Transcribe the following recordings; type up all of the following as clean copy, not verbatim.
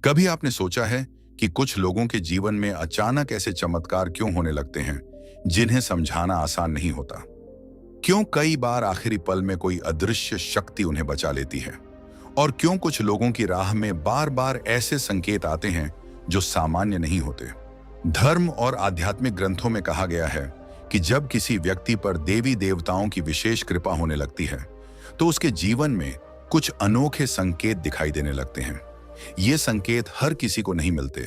कभी आपने सोचा है कि कुछ लोगों के जीवन में अचानक ऐसे चमत्कार क्यों होने लगते हैं जिन्हें समझाना आसान नहीं होता? क्यों कई बार आखिरी पल में कोई अदृश्य शक्ति उन्हें बचा लेती है? और क्यों कुछ लोगों की राह में बार बार ऐसे संकेत आते हैं जो सामान्य नहीं होते? धर्म और आध्यात्मिक ग्रंथों में कहा गया है कि जब किसी व्यक्ति पर देवी देवताओं की विशेष कृपा होने लगती है तो उसके जीवन में कुछ अनोखे संकेत दिखाई देने लगते हैं। ये संकेत हर किसी को नहीं मिलते,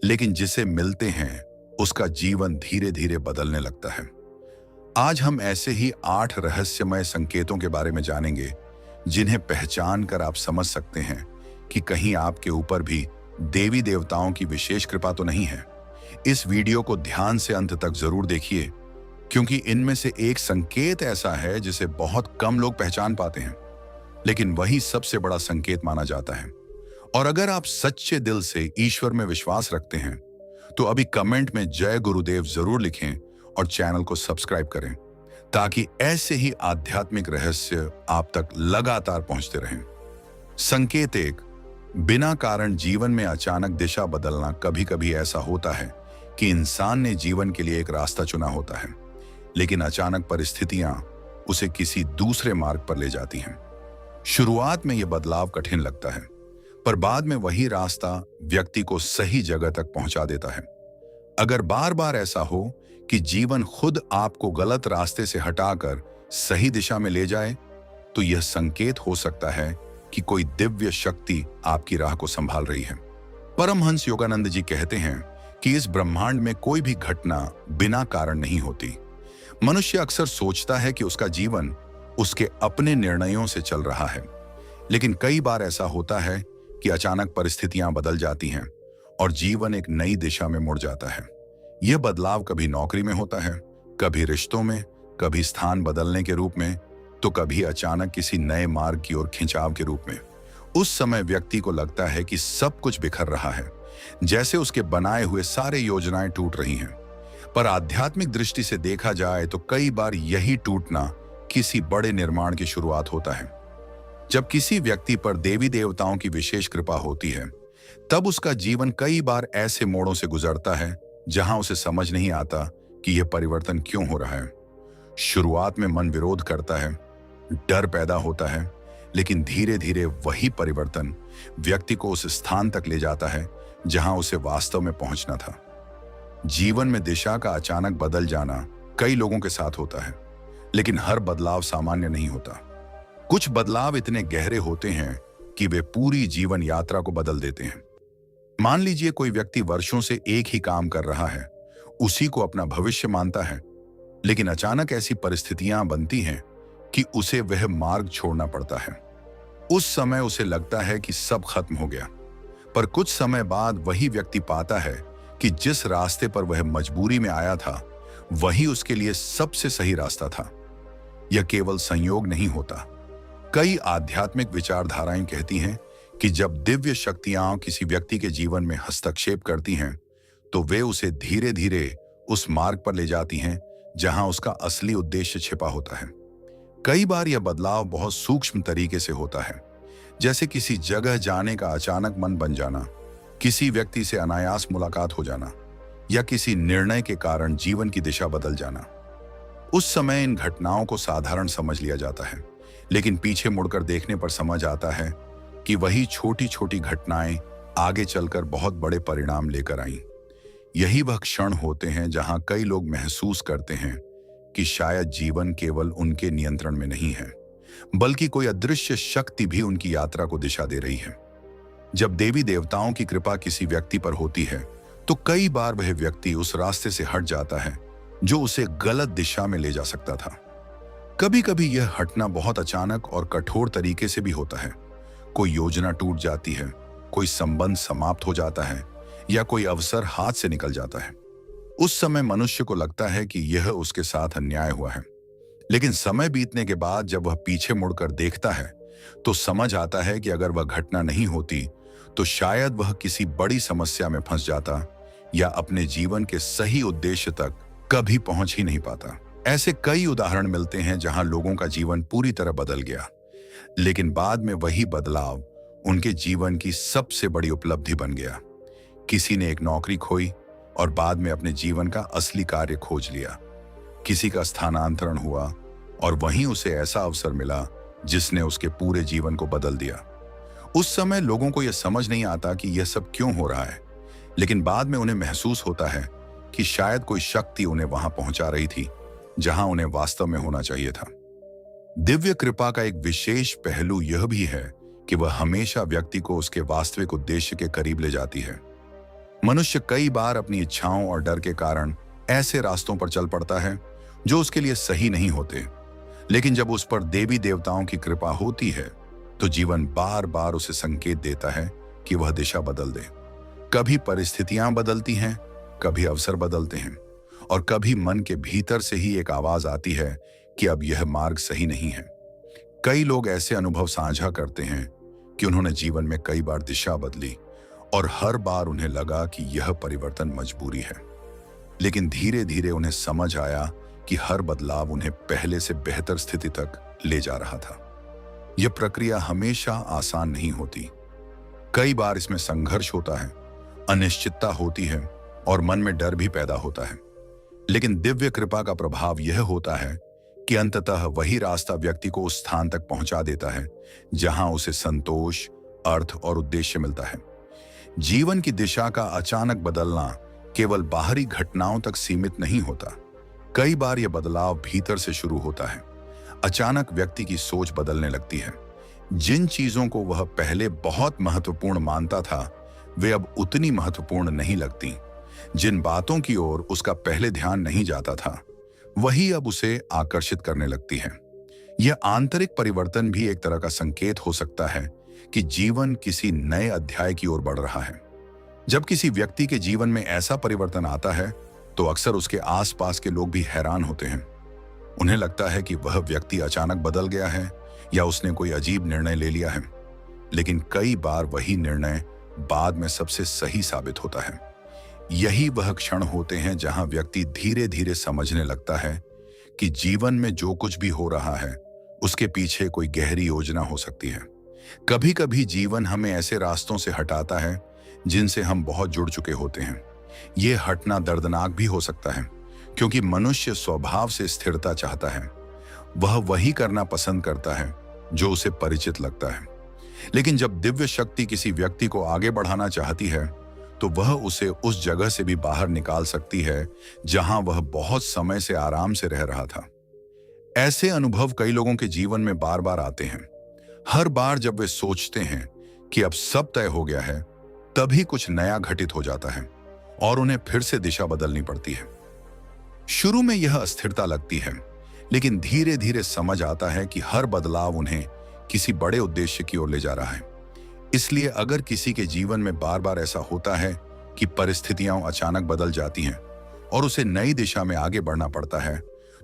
लेकिन जिसे मिलते हैं उसका जीवन धीरे धीरे बदलने लगता है। आज हम ऐसे ही 8 रहस्यमय संकेतों के बारे में जानेंगे जिन्हें पहचान कर आप समझ सकते हैं कि कहीं आपके ऊपर भी देवी देवताओं की विशेष कृपा तो नहीं है। इस वीडियो को ध्यान से अंत तक जरूर देखिए, क्योंकि इनमें से एक संकेत ऐसा है जिसे बहुत कम लोग पहचान पाते हैं, लेकिन वही सबसे बड़ा संकेत माना जाता है। और अगर आप सच्चे दिल से ईश्वर में विश्वास रखते हैं तो अभी कमेंट में जय गुरुदेव जरूर लिखें और चैनल को सब्सक्राइब करें, ताकि ऐसे ही आध्यात्मिक रहस्य आप तक लगातार पहुंचते रहें। संकेत 1, बिना कारण जीवन में अचानक दिशा बदलना। कभी कभी ऐसा होता है कि इंसान ने जीवन के लिए एक रास्ता चुना होता है, लेकिन अचानक परिस्थितियां उसे किसी दूसरे मार्ग पर ले जाती हैं। शुरुआत में यह बदलाव कठिन लगता है, पर बाद में वही रास्ता व्यक्ति को सही जगह तक पहुंचा देता है। अगर बार बार ऐसा हो कि जीवन खुद आपको गलत रास्ते से हटाकर सही दिशा में ले जाए, तो यह संकेत हो सकता है कि कोई दिव्य शक्ति आपकी राह को संभाल रही है। परमहंस योगानंद जी कहते हैं कि इस ब्रह्मांड में कोई भी घटना बिना कारण नहीं होती। मनुष्य अक्सर सोचता है कि उसका जीवन उसके अपने निर्णयों से चल रहा है, लेकिन कई बार ऐसा होता है कि अचानक परिस्थितियां बदल जाती हैं और जीवन एक नई दिशा में मुड़ जाता है। यह बदलाव कभी नौकरी में होता है, कभी रिश्तों में, कभी स्थान बदलने के रूप में, तो कभी अचानक किसी नए मार्ग की ओर खिंचाव के रूप में। उस समय व्यक्ति को लगता है कि सब कुछ बिखर रहा है, जैसे उसके बनाए हुए सारे योजनाएं टूट रही हैं। पर आध्यात्मिक दृष्टि से देखा जाए तो कई बार यही टूटना किसी बड़े निर्माण की शुरुआत होता है। जब किसी व्यक्ति पर देवी देवताओं की विशेष कृपा होती है, तब उसका जीवन कई बार ऐसे मोड़ों से गुजरता है जहां उसे समझ नहीं आता कि यह परिवर्तन क्यों हो रहा है। शुरुआत में मन विरोध करता है, डर पैदा होता है, लेकिन धीरे धीरे वही परिवर्तन व्यक्ति को उस स्थान तक ले जाता है जहां उसे वास्तव में पहुंचना था। जीवन में दिशा का अचानक बदल जाना कई लोगों के साथ होता है, लेकिन हर बदलाव सामान्य नहीं होता। कुछ बदलाव इतने गहरे होते हैं कि वे पूरी जीवन यात्रा को बदल देते हैं। मान लीजिए कोई व्यक्ति वर्षों से एक ही काम कर रहा है, उसी को अपना भविष्य मानता है, लेकिन अचानक ऐसी परिस्थितियां बनती हैं कि उसे वह मार्ग छोड़ना पड़ता है। उस समय उसे लगता है कि सब खत्म हो गया, पर कुछ समय बाद वही व्यक्ति पाता है कि जिस रास्ते पर वह मजबूरी में आया था, वही उसके लिए सबसे सही रास्ता था। यह केवल संयोग नहीं होता। कई आध्यात्मिक विचारधाराएं कहती हैं कि जब दिव्य शक्तियां किसी व्यक्ति के जीवन में हस्तक्षेप करती हैं, तो वे उसे धीरे धीरे उस मार्ग पर ले जाती हैं जहां उसका असली उद्देश्य छिपा होता है। कई बार यह बदलाव बहुत सूक्ष्म तरीके से होता है, जैसे किसी जगह जाने का अचानक मन बन जाना, किसी व्यक्ति से अनायास मुलाकात हो जाना, या किसी निर्णय के कारण जीवन की दिशा बदल जाना। उस समय इन घटनाओं को साधारण समझ लिया जाता है, लेकिन पीछे मुड़कर देखने पर समझ आता है कि वही छोटी छोटी घटनाएं आगे चलकर बहुत बड़े परिणाम लेकर आईं। यही वह क्षण होते हैं जहां कई लोग महसूस करते हैं कि शायद जीवन केवल उनके नियंत्रण में नहीं है, बल्कि कोई अदृश्य शक्ति भी उनकी यात्रा को दिशा दे रही है। जब देवी देवताओं की कृपा किसी व्यक्ति पर होती है, तो कई बार वह व्यक्ति उस रास्ते से हट जाता है जो उसे गलत दिशा में ले जा सकता था। कभी कभी यह हटना बहुत अचानक और कठोर तरीके से भी होता है। कोई योजना टूट जाती है, कोई संबंध समाप्त हो जाता है, या कोई अवसर हाथ से निकल जाता है। उस समय मनुष्य को लगता है कि यह उसके साथ अन्याय हुआ है, लेकिन समय बीतने के बाद जब वह पीछे मुड़कर देखता है, तो समझ आता है कि अगर वह घटना नहीं होती तो शायद वह किसी बड़ी समस्या में फंस जाता, या अपने जीवन के सही उद्देश्य तक कभी पहुंच ही नहीं पाता। ऐसे कई उदाहरण मिलते हैं जहां लोगों का जीवन पूरी तरह बदल गया, लेकिन बाद में वही बदलाव उनके जीवन की सबसे बड़ी उपलब्धि बन गया। किसी ने एक नौकरी खोई और बाद में अपने जीवन का असली कार्य खोज लिया। किसी का स्थानांतरण हुआ और वहीं उसे ऐसा अवसर मिला जिसने उसके पूरे जीवन को बदल दिया। उस समय लोगों को यह समझ नहीं आता कि यह सब क्यों हो रहा है, लेकिन बाद में उन्हें महसूस होता है कि शायद कोई शक्ति उन्हें वहां पहुंचा रही थी जहां उन्हें वास्तव में होना चाहिए था। दिव्य कृपा का एक विशेष पहलू यह भी है कि वह हमेशा व्यक्ति को उसके वास्तविक उद्देश्य के करीब ले जाती है। मनुष्य कई बार अपनी इच्छाओं और डर के कारण ऐसे रास्तों पर चल पड़ता है जो उसके लिए सही नहीं होते, लेकिन जब उस पर देवी देवताओं की कृपा होती है तो जीवन बार बार उसे संकेत देता है कि वह दिशा बदल दे। कभी परिस्थितियां बदलती हैं, कभी अवसर बदलते हैं, और कभी मन के भीतर से ही एक आवाज आती है कि अब यह मार्ग सही नहीं है। कई लोग ऐसे अनुभव साझा करते हैं कि उन्होंने जीवन में कई बार दिशा बदली और हर बार उन्हें लगा कि यह परिवर्तन मजबूरी है, लेकिन धीरे धीरे उन्हें समझ आया कि हर बदलाव उन्हें पहले से बेहतर स्थिति तक ले जा रहा था। यह प्रक्रिया हमेशा आसान नहीं होती। कई बार इसमें संघर्ष होता है, अनिश्चितता होती है और मन में डर भी पैदा होता है, लेकिन दिव्य कृपा का प्रभाव यह होता है कि अंततः वही रास्ता व्यक्ति को उस स्थान तक पहुंचा देता है जहां उसे संतोष, अर्थ और उद्देश्य मिलता है। जीवन की दिशा का अचानक बदलना केवल बाहरी घटनाओं तक सीमित नहीं होता। कई बार यह बदलाव भीतर से शुरू होता है। अचानक व्यक्ति की सोच बदलने लगती है। जिन चीजों को वह पहले बहुत महत्वपूर्ण मानता था वे अब उतनी महत्वपूर्ण नहीं लगती। जिन बातों की ओर उसका पहले ध्यान नहीं जाता था वही अब उसे आकर्षित करने लगती है। यह आंतरिक परिवर्तन भी एक तरह का संकेत हो सकता है कि जीवन किसी नए अध्याय की ओर बढ़ रहा है। जब किसी व्यक्ति के जीवन में ऐसा परिवर्तन आता है तो अक्सर उसके आसपास के लोग भी हैरान होते हैं। उन्हें लगता है कि वह व्यक्ति अचानक बदल गया है या उसने कोई अजीब निर्णय ले लिया है, लेकिन कई बार वही निर्णय बाद में सबसे सही साबित होता है। यही वह क्षण होते हैं जहां व्यक्ति धीरे धीरे समझने लगता है कि जीवन में जो कुछ भी हो रहा है उसके पीछे कोई गहरी योजना हो सकती है। कभी कभी जीवन हमें ऐसे रास्तों से हटाता है जिनसे हम बहुत जुड़ चुके होते हैं। ये हटना दर्दनाक भी हो सकता है क्योंकि मनुष्य स्वभाव से स्थिरता चाहता है। वह वही करना पसंद करता है जो उसे परिचित लगता है, लेकिन जब दिव्य शक्ति किसी व्यक्ति को आगे बढ़ाना चाहती है तो वह उसे उस जगह से भी बाहर निकाल सकती है जहां वह बहुत समय से आराम से रह रहा था। ऐसे अनुभव कई लोगों के जीवन में बार बार आते हैं। हर बार जब वे सोचते हैं कि अब सब तय हो गया है, तभी कुछ नया घटित हो जाता है और उन्हें फिर से दिशा बदलनी पड़ती है। शुरू में यह अस्थिरता लगती है, लेकिन धीरे धीरे समझ आता है कि हर बदलाव उन्हें किसी बड़े उद्देश्य की ओर ले जा रहा है। इसलिए अगर किसी के जीवन में बार बार ऐसा होता है कि परिस्थितियां अचानक बदल जाती हैं और उसे नई दिशा में आगे बढ़ना पड़ता है,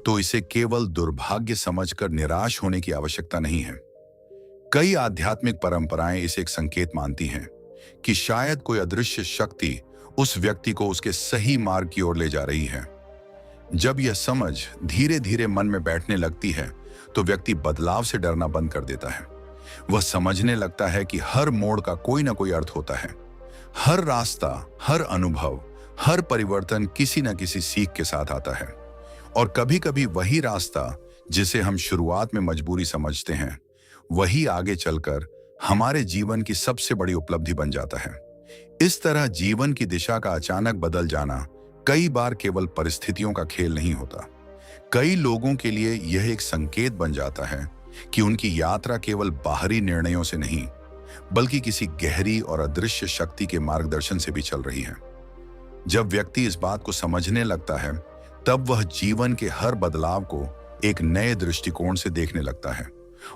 तो इसे केवल दुर्भाग्य समझकर निराश होने की आवश्यकता नहीं है। कई आध्यात्मिक परंपराएं इसे एक संकेत मानती हैं कि शायद कोई अदृश्य शक्ति उस व्यक्ति को उसके सही मार्ग की ओर ले जा रही है। जब यह समझ धीरे धीरे मन में बैठने लगती है तो व्यक्ति बदलाव से डरना बंद कर देता है। वह समझने लगता है कि हर मोड़ का कोई ना कोई अर्थ होता है। हर रास्ता, हर अनुभव, हर परिवर्तन किसी न किसी सीख के साथ आता है, और कभी कभी वही रास्ता जिसे हम शुरुआत में मजबूरी समझते हैं वही आगे चलकर हमारे जीवन की सबसे बड़ी उपलब्धि बन जाता है। इस तरह जीवन की दिशा का अचानक बदल जाना कई बार केवल परिस्थितियों का खेल नहीं होता। कई लोगों के लिए यह एक संकेत बन जाता है कि उनकी यात्रा केवल बाहरी निर्णयों से नहीं बल्कि किसी गहरी और अदृश्य शक्ति के मार्गदर्शन से भी चल रही है। जब व्यक्ति इस बात को समझने लगता है तब वह जीवन के हर बदलाव को एक नए दृष्टिकोण से देखने लगता है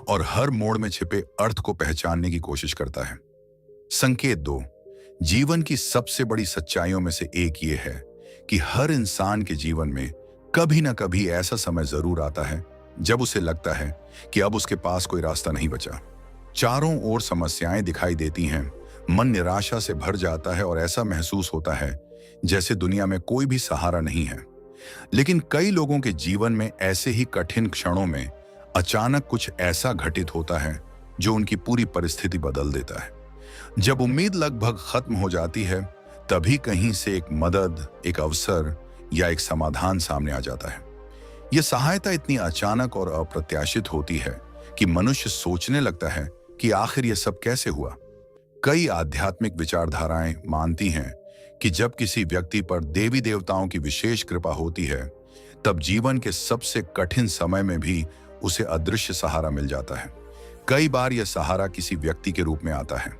और हर मोड़ में छिपे अर्थ को पहचानने की कोशिश करता है। संकेत 2, जीवन की सबसे बड़ी सच्चाइयों में से एक ये है कि हर इंसान के जीवन में कभी ना कभी ऐसा समय जरूर आता है जब उसे लगता है कि अब उसके पास कोई रास्ता नहीं बचा। चारों ओर समस्याएं दिखाई देती हैं, मन निराशा से भर जाता है और ऐसा महसूस होता है जैसे दुनिया में कोई भी सहारा नहीं है। लेकिन कई लोगों के जीवन में ऐसे ही कठिन क्षणों में अचानक कुछ ऐसा घटित होता है जो उनकी पूरी परिस्थिति बदल देता है। जब उम्मीद लगभग खत्म हो जाती है, तभी कहीं से एक मदद, एक अवसर या एक समाधान सामने आ जाता है। यह सहायता इतनी अचानक और अप्रत्याशित होती है कि मनुष्य सोचने लगता है कि आखिर यह सब कैसे हुआ। कई आध्यात्मिक विचारधाराएं मानती हैं कि जब किसी व्यक्ति पर देवी देवताओं की विशेष कृपा होती है, तब जीवन के सबसे कठिन समय में भी उसे अदृश्य सहारा मिल जाता है। कई बार यह सहारा किसी व्यक्ति के रूप में आता है।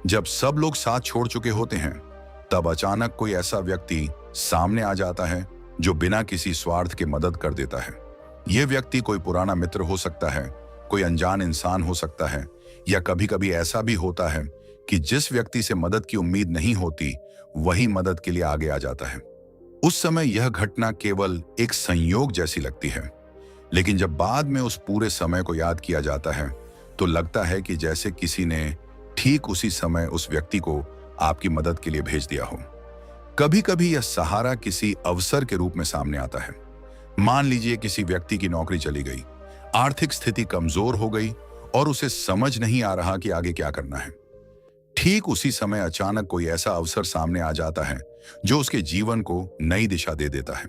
जब सब लोग साथ छोड़ चुके होते हैं, तब अचानक कोई ऐसा व्यक्ति सामने आ जाता है जो बिना किसी स्वार्थ के मदद कर देता है। यह व्यक्ति कोई पुराना मित्र हो सकता है, कोई अनजान इंसान हो सकता है, या कभी कभी ऐसा भी होता है कि जिस व्यक्ति से मदद की उम्मीद नहीं होती, वही मदद के लिए आगे आ जाता है। उस समय यह घटना केवल एक संयोग जैसी लगती है, लेकिन जब बाद में उस पूरे समय को याद किया जाता है, तो लगता है कि जैसे किसी ने ठीक उसी समय उस व्यक्ति को आपकी मदद के लिए भेज दिया हो। कभी कभी यह सहारा किसी अवसर के रूप में सामने आता है। मान लीजिए किसी व्यक्ति की नौकरी चली गई, आर्थिक स्थिति कमजोर हो गई और उसे समझ नहीं आ रहा कि आगे क्या करना है। ठीक उसी समय अचानक कोई ऐसा अवसर सामने आ जाता है जो उसके जीवन को नई दिशा दे देता है।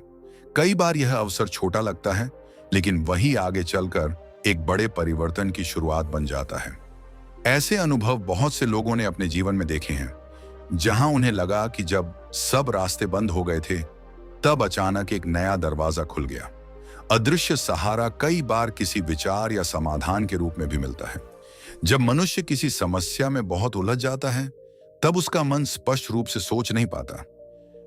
कई बार यह अवसर छोटा लगता है, लेकिन वही आगे चलकर एक बड़े परिवर्तन की शुरुआत बन जाता है। ऐसे अनुभव बहुत से लोगों ने अपने जीवन में देखे हैं, जहां उन्हें लगा कि जब सब रास्ते बंद हो गए थे, तब अचानक एक नया दरवाजा खुल गया। अदृश्य सहारा कई बार किसी विचार या समाधान के रूप में भी मिलता है। जब मनुष्य किसी समस्या में बहुत उलझ जाता है, तब उसका मन स्पष्ट रूप से सोच नहीं पाता,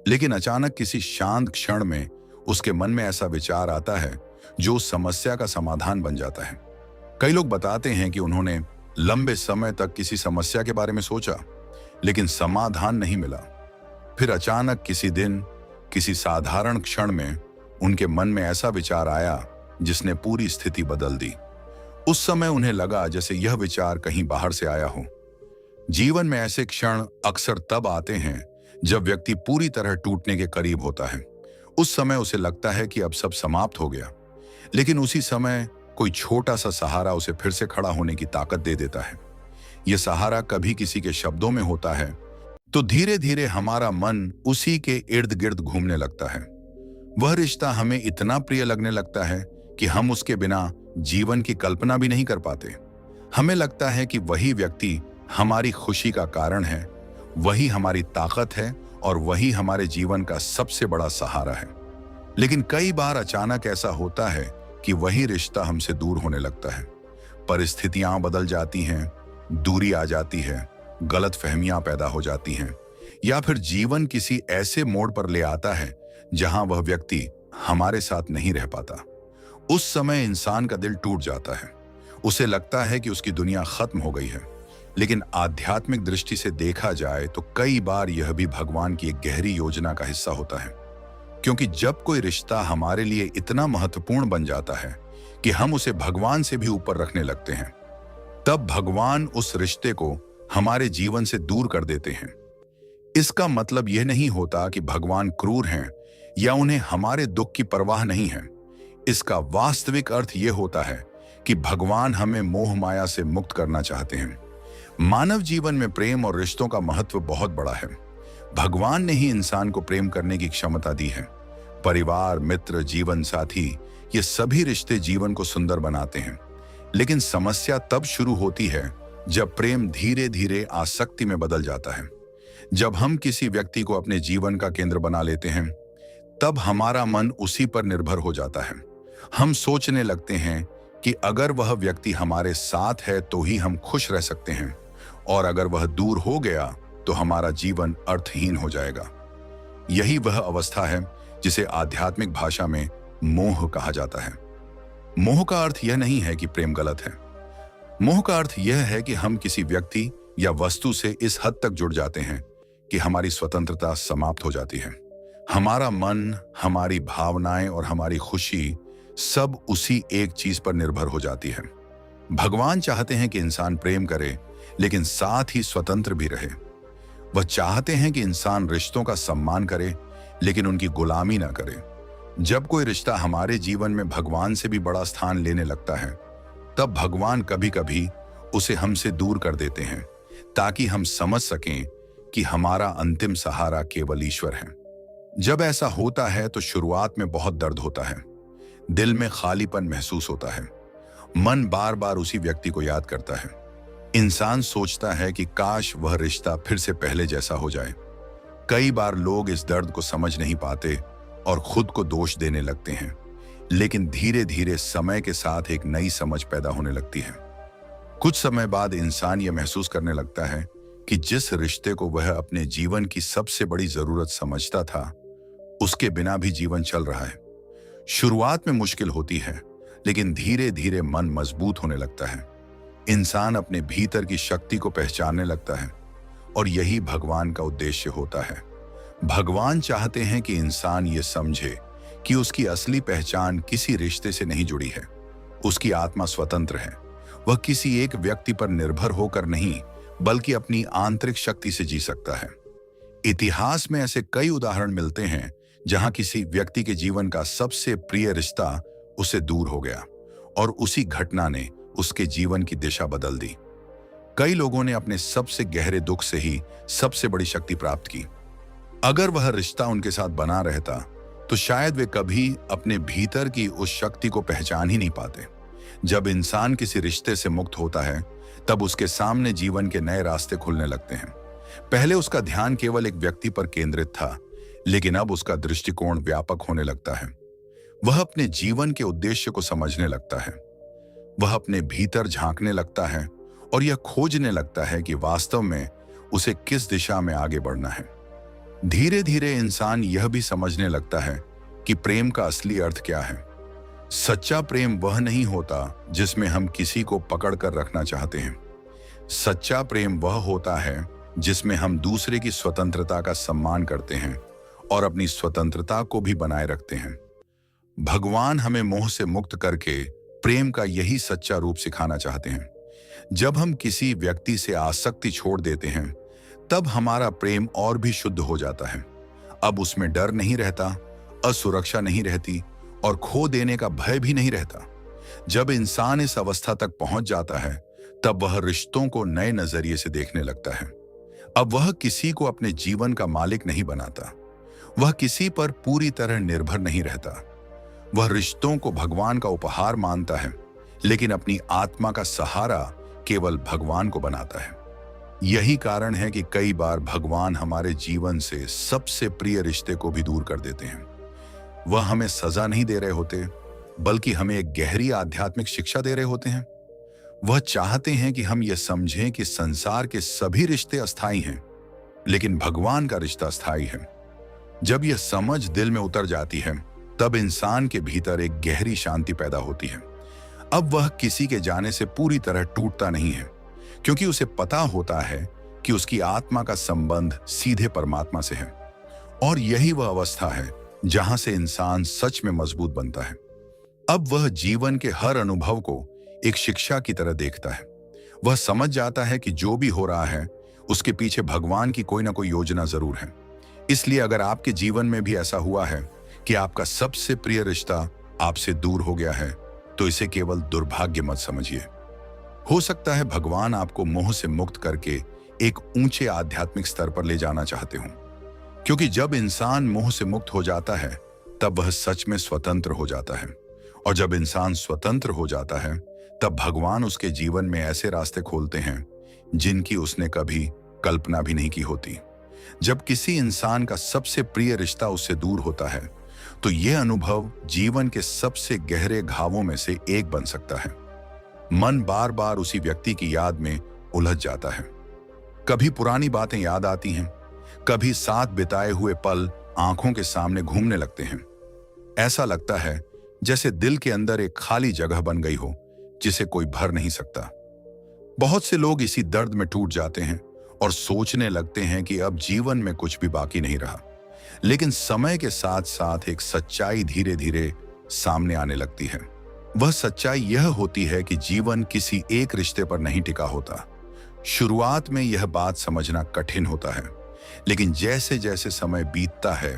लेकिन अचानक किसी शांत क्षण में उसके मन में ऐसा विचार आता है जो उस समस्या का समाधान बन जाता है। कई लोग बताते हैं कि उन्होंने लंबे समय तक किसी समस्या के बारे में सोचा, लेकिन समाधान नहीं मिला। फिर अचानक किसी दिन, किसी साधारण क्षण में उनके मन में ऐसा विचार आया जिसने पूरी स्थिति बदल दी। उस समय उन्हें लगा जैसे यह विचार कहीं बाहर से आया हो। जीवन में ऐसे क्षण अक्सर तब आते हैं जब व्यक्ति पूरी तरह टूटने के करीब होता है। उस समय उसे लगता है कि अब सब समाप्त हो गया, लेकिन उसी समय कोई छोटा सा सहारा उसे फिर से खड़ा होने की ताकत दे देता है। यह सहारा कभी किसी के शब्दों में होता है, तो धीरे धीरे हमारा मन उसी के इर्द गिर्द घूमने लगता है। वह रिश्ता हमें इतना प्रिय लगने लगता है कि हम उसके बिना जीवन की कल्पना भी नहीं कर पाते। हमें लगता है कि वही व्यक्ति हमारी खुशी का कारण है, वही हमारी ताकत है और वही हमारे जीवन का सबसे बड़ा सहारा है। लेकिन कई बार अचानक ऐसा होता है कि वही रिश्ता हमसे दूर होने लगता है। परिस्थितियां बदल जाती हैं, दूरी आ जाती है, गलतफहमियां पैदा हो जाती हैं, या फिर जीवन किसी ऐसे मोड़ पर ले आता है जहां वह व्यक्ति हमारे साथ नहीं रह पाता। उस समय इंसान का दिल टूट जाता है। उसे लगता है कि उसकी दुनिया खत्म हो गई है। लेकिन आध्यात्मिक दृष्टि से देखा जाए तो कई बार यह भी भगवान की एक गहरी योजना का हिस्सा होता है, क्योंकि जब कोई रिश्ता हमारे लिए इतना महत्वपूर्ण बन जाता है कि हम उसे भगवान से भी ऊपर रखने लगते हैं, तब भगवान उस रिश्ते को हमारे जीवन से दूर कर देते हैं। इसका मतलब यह नहीं होता कि भगवान क्रूर हैं या उन्हें हमारे दुख की परवाह नहीं है। इसका वास्तविक अर्थ यह होता है कि भगवान हमें मोह माया से मुक्त करना चाहते हैं। मानव जीवन में प्रेम और रिश्तों का महत्व बहुत बड़ा है। भगवान ने ही इंसान को प्रेम करने की क्षमता दी है। परिवार, मित्र, जीवन साथी, ये सभी रिश्ते जीवन को सुंदर बनाते हैं। लेकिन समस्या तब शुरू होती है जब प्रेम धीरे धीरे आसक्ति में बदल जाता है। जब हम किसी व्यक्ति को अपने जीवन का केंद्र बना लेते हैं, तब हमारा मन उसी पर निर्भर हो जाता है। हम सोचने लगते हैं कि अगर वह व्यक्ति हमारे साथ है तो ही हम खुश रह सकते हैं, और अगर वह दूर हो गया तो हमारा जीवन अर्थहीन हो जाएगा। यही वह अवस्था है जिसे आध्यात्मिक भाषा में मोह कहा जाता है। मोह का अर्थ यह नहीं है कि प्रेम गलत है। मोह का अर्थ यह है कि हम किसी व्यक्ति या वस्तु से इस हद तक जुड़ जाते हैं कि हमारी स्वतंत्रता समाप्त हो जाती है। हमारा मन, हमारी भावनाएं और हमारी खुशी सब उसी एक चीज पर निर्भर हो जाती है। भगवान चाहते हैं कि इंसान प्रेम करे, लेकिन साथ ही स्वतंत्र भी रहे। वह चाहते हैं कि इंसान रिश्तों का सम्मान करे, लेकिन उनकी गुलामी ना करे। जब कोई रिश्ता हमारे जीवन में भगवान से भी बड़ा स्थान लेने लगता है, तब भगवान कभी कभी उसे हमसे दूर कर देते हैं ताकि हम समझ सकें कि हमारा अंतिम सहारा केवल ईश्वर है। जब ऐसा होता है तो शुरुआत में बहुत दर्द होता है, दिल में खालीपन महसूस होता है, मन बार बार उसी व्यक्ति को याद करता है। इंसान सोचता है कि काश वह रिश्ता फिर से पहले जैसा हो जाए। कई बार लोग इस दर्द को समझ नहीं पाते और खुद को दोष देने लगते हैं, लेकिन धीरे धीरे समय के साथ एक नई समझ पैदा होने लगती है। कुछ समय बाद इंसान यह महसूस करने लगता है कि जिस रिश्ते को वह अपने जीवन की सबसे बड़ी जरूरत समझता था, उसके बिना भी जीवन चल रहा है। शुरुआत में मुश्किल होती है, लेकिन धीरे धीरे मन मजबूत होने लगता है। इंसान अपने भीतर की शक्ति को पहचानने लगता है और यही भगवान का उद्देश्य होता है। भगवान चाहते हैं कि इंसान ये समझे कि उसकी असली पहचान किसी रिश्ते से नहीं जुड़ी है। उसकी आत्मा स्वतंत्र है, वह किसी एक व्यक्ति पर निर्भर होकर नहीं, बल्कि अपनी आंतरिक शक्ति से जी सकता है। इतिहास में ऐसे कई उदाहरण मिलते हैं जहां किसी व्यक्ति के जीवन का सबसे प्रिय रिश्ता उससे दूर हो गया और उसी घटना ने उसके जीवन की दिशा बदल दी। कई लोगों ने अपने सबसे गहरे दुख से ही सबसे बड़ी शक्ति प्राप्त की। अगर वह रिश्ता उनके साथ बना रहता तो शायद वे कभी अपने भीतर की उस शक्ति को पहचान ही नहीं पाते। जब इंसान किसी रिश्ते से मुक्त होता है, तब उसके सामने जीवन के नए रास्ते खुलने लगते हैं। पहले उसका ध्यान केवल एक व्यक्ति पर केंद्रित था, लेकिन अब उसका दृष्टिकोण व्यापक होने लगता है। वह अपने जीवन के उद्देश्य को समझने लगता है। वह अपने भीतर झांकने लगता है और यह खोजने लगता है कि वास्तव में उसे किस दिशा में आगे बढ़ना है। धीरे धीरे इंसान यह भी समझने लगता है कि प्रेम का असली अर्थ क्या है। सच्चा प्रेम वह नहीं होता जिसमें हम किसी को पकड़ कर रखना चाहते हैं। सच्चा प्रेम वह होता है जिसमें हम दूसरे की स्वतंत्रता का सम्मान करते हैं और अपनी स्वतंत्रता को भी बनाए रखते हैं। भगवान हमें मोह से मुक्त करके प्रेम का यही सच्चा रूप सिखाना चाहते हैं। जब हम किसी व्यक्ति से आसक्ति छोड़ देते हैं, तब हमारा प्रेम और भी शुद्ध हो जाता है। अब उसमें डर नहीं रहता, असुरक्षा नहीं रहती और खो देने का भय भी नहीं रहता। जब इंसान इस अवस्था तक पहुंच जाता है, तब वह रिश्तों को नए नजरिए से देखने लगता है। अब वह किसी को अपने जीवन का मालिक नहीं बनाता, वह किसी पर पूरी तरह निर्भर नहीं रहता। वह रिश्तों को भगवान का उपहार मानता है, लेकिन अपनी आत्मा का सहारा केवल भगवान को बनाता है। यही कारण है कि कई बार भगवान हमारे जीवन से सबसे प्रिय रिश्ते को भी दूर कर देते हैं। वह हमें सजा नहीं दे रहे होते, बल्कि हमें एक गहरी आध्यात्मिक शिक्षा दे रहे होते हैं। वह चाहते हैं कि हम यह समझें कि संसार के सभी रिश्ते अस्थायी हैं, लेकिन भगवान का रिश्ता स्थायी है। जब यह समझ दिल में उतर जाती है, तब इंसान के भीतर एक गहरी शांति पैदा होती है। अब वह किसी के जाने से पूरी तरह टूटता नहीं है, क्योंकि उसे पता होता है कि उसकी आत्मा का संबंध सीधे परमात्मा से है। और यही वह अवस्था है जहां से इंसान सच में मजबूत बनता है। अब वह जीवन के हर अनुभव को एक शिक्षा की तरह देखता है। वह समझ जाता है कि जो भी हो रहा है, उसके पीछे भगवान की कोई ना कोई योजना जरूर है। इसलिए अगर आपके जीवन में भी ऐसा हुआ है कि आपका सबसे प्रिय रिश्ता आपसे दूर हो गया है, तो इसे केवल दुर्भाग्य मत समझिए। हो सकता है भगवान आपको मोह से मुक्त करके एक ऊंचे आध्यात्मिक स्तर पर ले जाना चाहते हो, क्योंकि जब इंसान मोह से मुक्त हो जाता है, तब वह सच में स्वतंत्र हो जाता है। और जब इंसान स्वतंत्र हो जाता है, तब भगवान उसके जीवन में ऐसे रास्ते खोलते हैं जिनकी उसने कभी कल्पना भी नहीं की होती। जब किसी इंसान का सबसे प्रिय रिश्ता उससे दूर होता है, तो यह अनुभव जीवन के सबसे गहरे घावों में से एक बन सकता है। मन बार बार उसी व्यक्ति की याद में उलझ जाता है। कभी पुरानी बातें याद आती हैं, कभी साथ बिताए हुए पल आंखों के सामने घूमने लगते हैं। ऐसा लगता है जैसे दिल के अंदर एक खाली जगह बन गई हो जिसे कोई भर नहीं सकता। बहुत से लोग इसी दर्द में टूट जाते हैं और सोचने लगते हैं कि अब जीवन में कुछ भी बाकी नहीं रहा। लेकिन समय के साथ साथ एक सच्चाई धीरे धीरे सामने आने लगती है। वह सच्चाई यह होती है कि जीवन किसी एक रिश्ते पर नहीं टिका होता। शुरुआत में यह बात समझना कठिन होता है, लेकिन जैसे जैसे समय बीतता है,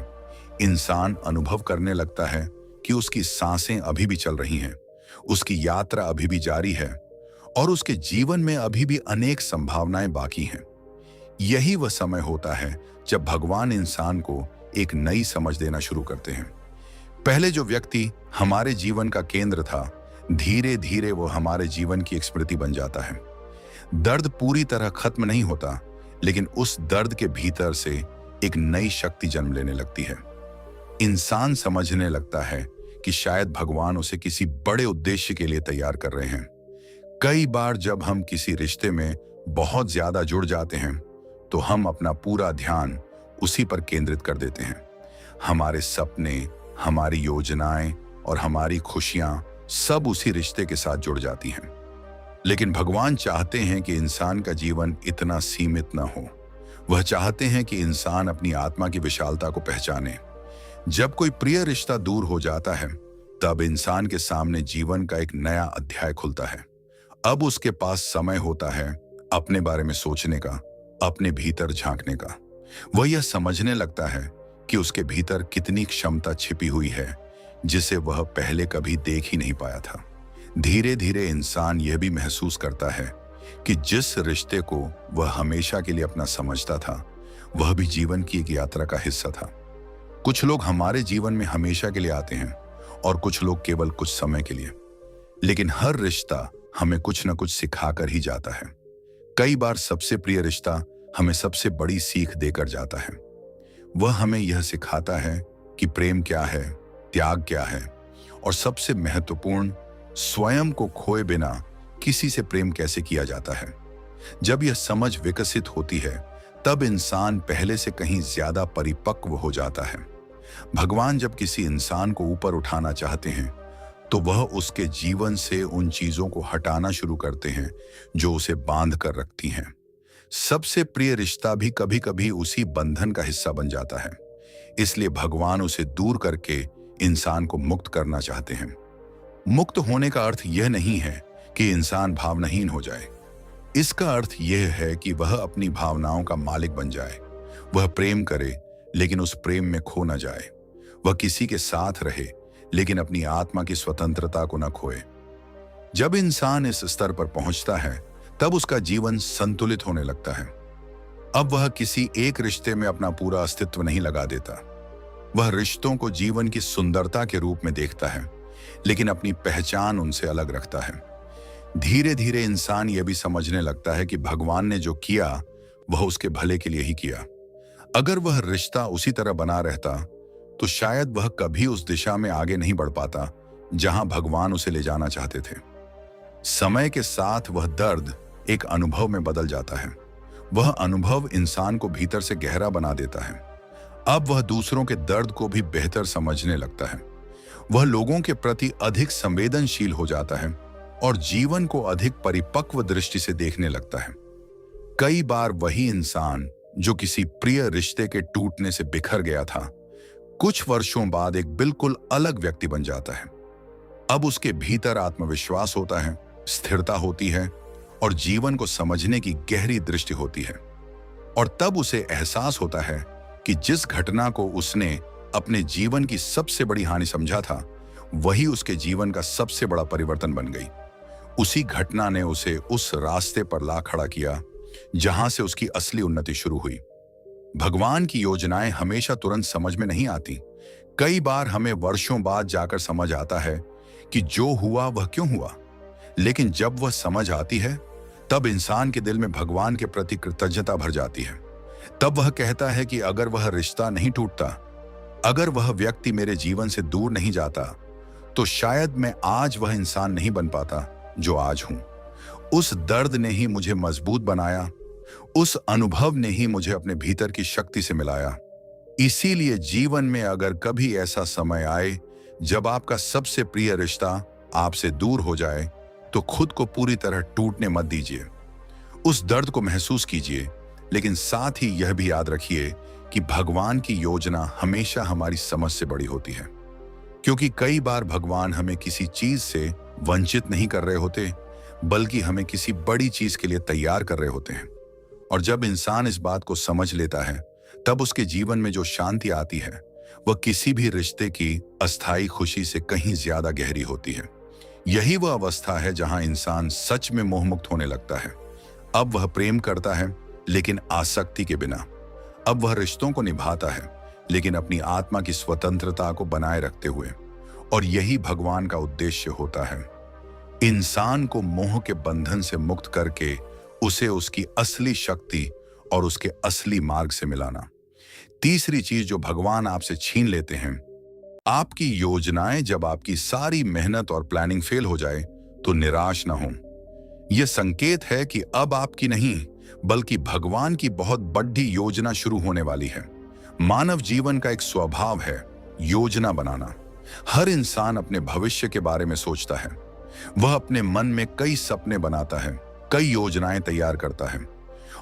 इंसान अनुभव करने लगता है कि उसकी सांसें अभी भी चल रही हैं, उसकी यात्रा अभी भी जारी है और उसके जीवन में अभी भी अनेक संभावनाएं बाकी हैं। यही वह समय होता है जब भगवान इंसान को एक नई समझ देना शुरू करते हैं। पहले जो व्यक्ति हमारे जीवन का केंद्र था, धीरे धीरे वो हमारे जीवन की एक स्मृति बन जाता है। दर्द पूरी तरह खत्म नहीं होता, लेकिन उस दर्द के भीतर से एक नई शक्ति जन्म लेने लगती है। इंसान समझने लगता है कि शायद भगवान उसे किसी बड़े उद्देश्य के लिए तैयार कर रहे हैं। कई बार जब हम किसी रिश्ते में बहुत ज्यादा जुड़ जाते हैं, तो हम अपना पूरा ध्यान उसी पर केंद्रित कर देते हैं। हमारे सपने, हमारी योजनाएं और हमारी खुशियां सब उसी रिश्ते के साथ जुड़ जाती हैं। लेकिन भगवान चाहते हैं कि इंसान का जीवन इतना सीमित ना हो। वह चाहते हैं कि इंसान अपनी आत्मा की विशालता को पहचाने। जब कोई प्रिय रिश्ता दूर हो जाता है, तब इंसान के सामने जीवन का एक नया अध्याय खुलता है। अब उसके पास समय होता है अपने बारे में सोचने का, अपने भीतर झांकने का। वह यह समझने लगता है कि उसके भीतर कितनी क्षमता छिपी हुई है, जिसे वह पहले कभी देख ही नहीं पाया था। धीरे धीरे इंसान यह भी महसूस करता है कि जिस रिश्ते को वह हमेशा के लिए अपना समझता था, वह भी जीवन की एक यात्रा का हिस्सा था। कुछ लोग हमारे जीवन में हमेशा के लिए आते हैं और कुछ लोग केवल कुछ समय के लिए, लेकिन हर रिश्ता हमें कुछ न कुछ सिखाकर ही जाता है। कई बार सबसे प्रिय रिश्ता हमें सबसे बड़ी सीख देकर जाता है। वह हमें यह सिखाता है कि प्रेम क्या है, त्याग क्या है, और सबसे महत्वपूर्ण, स्वयं को खोए बिना किसी से प्रेम कैसे किया जाता है। जब यह समझ विकसित होती है, तब इंसान पहले से कहीं ज्यादा परिपक्व हो जाता है। भगवान जब किसी इंसान को ऊपर उठाना चाहते हैं, तो वह उसके जीवन से उन चीजों को हटाना शुरू करते हैं जो उसे बांध कर रखती हैं। सबसे प्रिय रिश्ता भी कभी कभी उसी बंधन का हिस्सा बन जाता है। इसलिए भगवान उसे दूर करके इंसान को मुक्त करना चाहते हैं। मुक्त होने का अर्थ यह नहीं है कि इंसान भावनाहीन हो जाए। इसका अर्थ यह है कि वह अपनी भावनाओं का मालिक बन जाए। वह प्रेम करे, लेकिन उस प्रेम में खो न जाए। वह किसी के साथ रहे, लेकिन अपनी आत्मा की स्वतंत्रता को न खोए। जब इंसान इस स्तर पर पहुंचता है, तब उसका जीवन संतुलित होने लगता है। अब वह किसी एक रिश्ते में अपना पूरा अस्तित्व नहीं लगा देता। वह रिश्तों को जीवन की सुंदरता के रूप में देखता है, लेकिन अपनी पहचान उनसे अलग रखता है। धीरे धीरे इंसान यह भी समझने लगता है कि भगवान ने जो किया, वह उसके भले के लिए ही किया। अगर वह रिश्ता उसी तरह बना रहता, तो शायद वह कभी उस दिशा में आगे नहीं बढ़ पाता जहां भगवान उसे ले जाना चाहते थे। समय के साथ वह दर्द एक अनुभव में बदल जाता है। वह अनुभव इंसान को भीतर से गहरा बना देता है। अब वह दूसरों के दर्द को भी बेहतर समझने लगता है। वह लोगों के प्रति अधिक संवेदनशील हो जाता है और जीवन को अधिक परिपक्व दृष्टि से देखने लगता है। कई बार वही इंसान जो किसी प्रिय रिश्ते के टूटने से बिखर गया था, कुछ वर्षों बाद एक बिल्कुल अलग व्यक्ति बन जाता है। अब उसके भीतर आत्मविश्वास होता है, स्थिरता होती है और जीवन को समझने की गहरी दृष्टि होती है। और तब उसे एहसास होता है कि जिस घटना को उसने अपने जीवन की सबसे बड़ी हानि समझा था, वही उसके जीवन का सबसे बड़ा परिवर्तन बन गई। उसी घटना ने उसे उस रास्ते पर ला खड़ा किया जहां से उसकी असली उन्नति शुरू हुई। भगवान की योजनाएं हमेशा तुरंत समझ में नहीं आती। कई बार हमें वर्षों बाद जाकर समझ आता है कि जो हुआ वह क्यों हुआ। लेकिन जब वह समझ आती है, तब इंसान के दिल में भगवान के प्रति कृतज्ञता भर जाती है। तब वह कहता है कि अगर वह रिश्ता नहीं टूटता, अगर वह व्यक्ति मेरे जीवन से दूर नहीं जाता, तो शायद मैं आज वह इंसान नहीं बन पाता जो आज हूं। उस दर्द ने ही मुझे मजबूत बनाया, उस अनुभव ने ही मुझे अपने भीतर की शक्ति से मिलाया। इसीलिए जीवन में अगर कभी ऐसा समय आए जब आपका सबसे प्रिय रिश्ता आपसे दूर हो जाए, तो खुद को पूरी तरह टूटने मत दीजिए। उस दर्द को महसूस कीजिए, लेकिन साथ ही यह भी याद रखिए कि भगवान की योजना हमेशा हमारी समझ से बड़ी होती है। क्योंकि कई बार भगवान हमें किसी चीज से वंचित नहीं कर रहे होते, बल्कि हमें किसी बड़ी चीज के लिए तैयार कर रहे होते हैं। और जब इंसान इस बात को समझ लेता है, तब उसके जीवन में जो शांति आती है, वह किसी भी रिश्ते की अस्थायी खुशी से कहीं ज्यादा गहरी होती है। यही वह अवस्था है जहां इंसान सच में मोहमुक्त होने लगता है। अब वह प्रेम करता है, लेकिन आसक्ति के बिना। अब वह रिश्तों को निभाता है, लेकिन अपनी आत्मा की स्वतंत्रता को बनाए रखते हुए। और यही भगवान का उद्देश्य होता है, इंसान को मोह के बंधन से मुक्त करके उसे उसकी असली शक्ति और उसके असली मार्ग से मिलाना। तीसरी चीज जो भगवान आपसे छीन लेते हैं, आपकी योजनाएं। जब आपकी सारी मेहनत और प्लानिंग फेल हो जाए तो निराश ना हो। यह संकेत है कि अब आपकी नहीं, बल्कि भगवान की बहुत बड़ी योजना शुरू होने वाली है। मानव जीवन का एक स्वभाव है योजना बनाना। हर इंसान अपने भविष्य के बारे में सोचता है। वह अपने मन में कई सपने बनाता है, कई योजनाएं तैयार करता है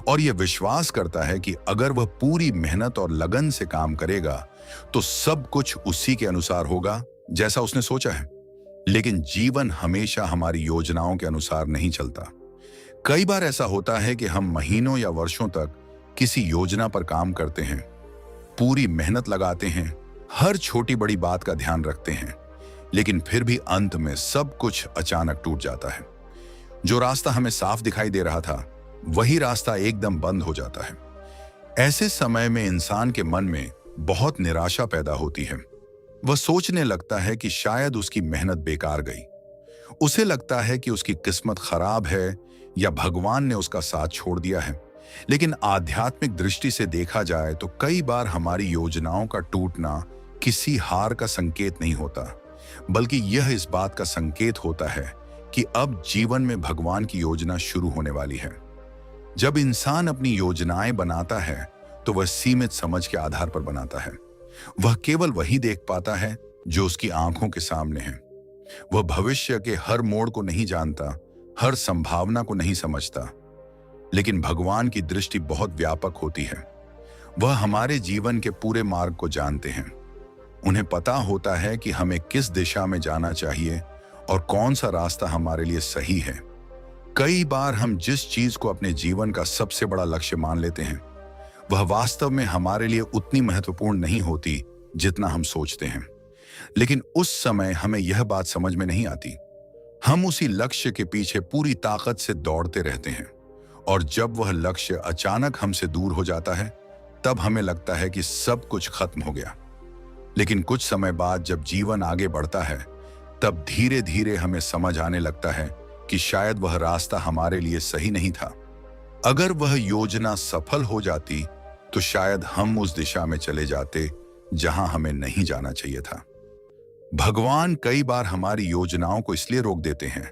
और यह विश्वास करता है कि अगर वह पूरी मेहनत और लगन से काम करेगा तो सब कुछ उसी के अनुसार होगा जैसा उसने सोचा है। लेकिन जीवन हमेशा हमारी योजनाओं के अनुसार नहीं चलता। कई बार ऐसा होता है कि हम महीनों या वर्षों तक किसी योजना पर काम करते हैं, पूरी मेहनत लगाते हैं, हर छोटी बड़ी बात का ध्यान रखते हैं, लेकिन फिर भी अंत में सब कुछ अचानक टूट जाता है। जो रास्ता हमें साफ दिखाई दे रहा था, वही रास्ता एकदम बंद हो जाता है। ऐसे समय में इंसान के मन में बहुत निराशा पैदा होती है। वह सोचने लगता है कि शायद उसकी मेहनत बेकार गई। उसे लगता है कि उसकी किस्मत खराब है या भगवान ने उसका साथ छोड़ दिया है। लेकिन आध्यात्मिक दृष्टि से देखा जाए तो कई बार हमारी योजनाओं का टूटना किसी हार का संकेत नहीं होता, बल्कि यह इस बात का संकेत होता है कि अब जीवन में भगवान की योजना शुरू होने वाली है। जब इंसान अपनी योजनाएं बनाता है तो वह सीमित समझ के आधार पर बनाता है। वह केवल वही देख पाता है जो उसकी आंखों के सामने है। वह भविष्य के हर मोड़ को नहीं जानता, हर संभावना को नहीं समझता। लेकिन भगवान की दृष्टि बहुत व्यापक होती है। वह हमारे जीवन के पूरे मार्ग को जानते हैं। उन्हें पता होता है कि हमें किस दिशा में जाना चाहिए और कौन सा रास्ता हमारे लिए सही है। कई बार हम जिस चीज को अपने जीवन का सबसे बड़ा लक्ष्य मान लेते हैं, वह वास्तव में हमारे लिए उतनी महत्वपूर्ण नहीं होती जितना हम सोचते हैं। लेकिन उस समय हमें यह बात समझ में नहीं आती। हम उसी लक्ष्य के पीछे पूरी ताकत से दौड़ते रहते हैं और जब वह लक्ष्य अचानक हमसे दूर हो जाता है, तब हमें लगता है कि सब कुछ खत्म हो गया। लेकिन कुछ समय बाद जब जीवन आगे बढ़ता है, तब धीरे धीरे हमें समझ आने लगता है कि शायद वह रास्ता हमारे लिए सही नहीं था। अगर वह योजना सफल हो जाती तो शायद हम उस दिशा में चले जाते जहां हमें नहीं जाना चाहिए था। भगवान कई बार हमारी योजनाओं को इसलिए रोक देते हैं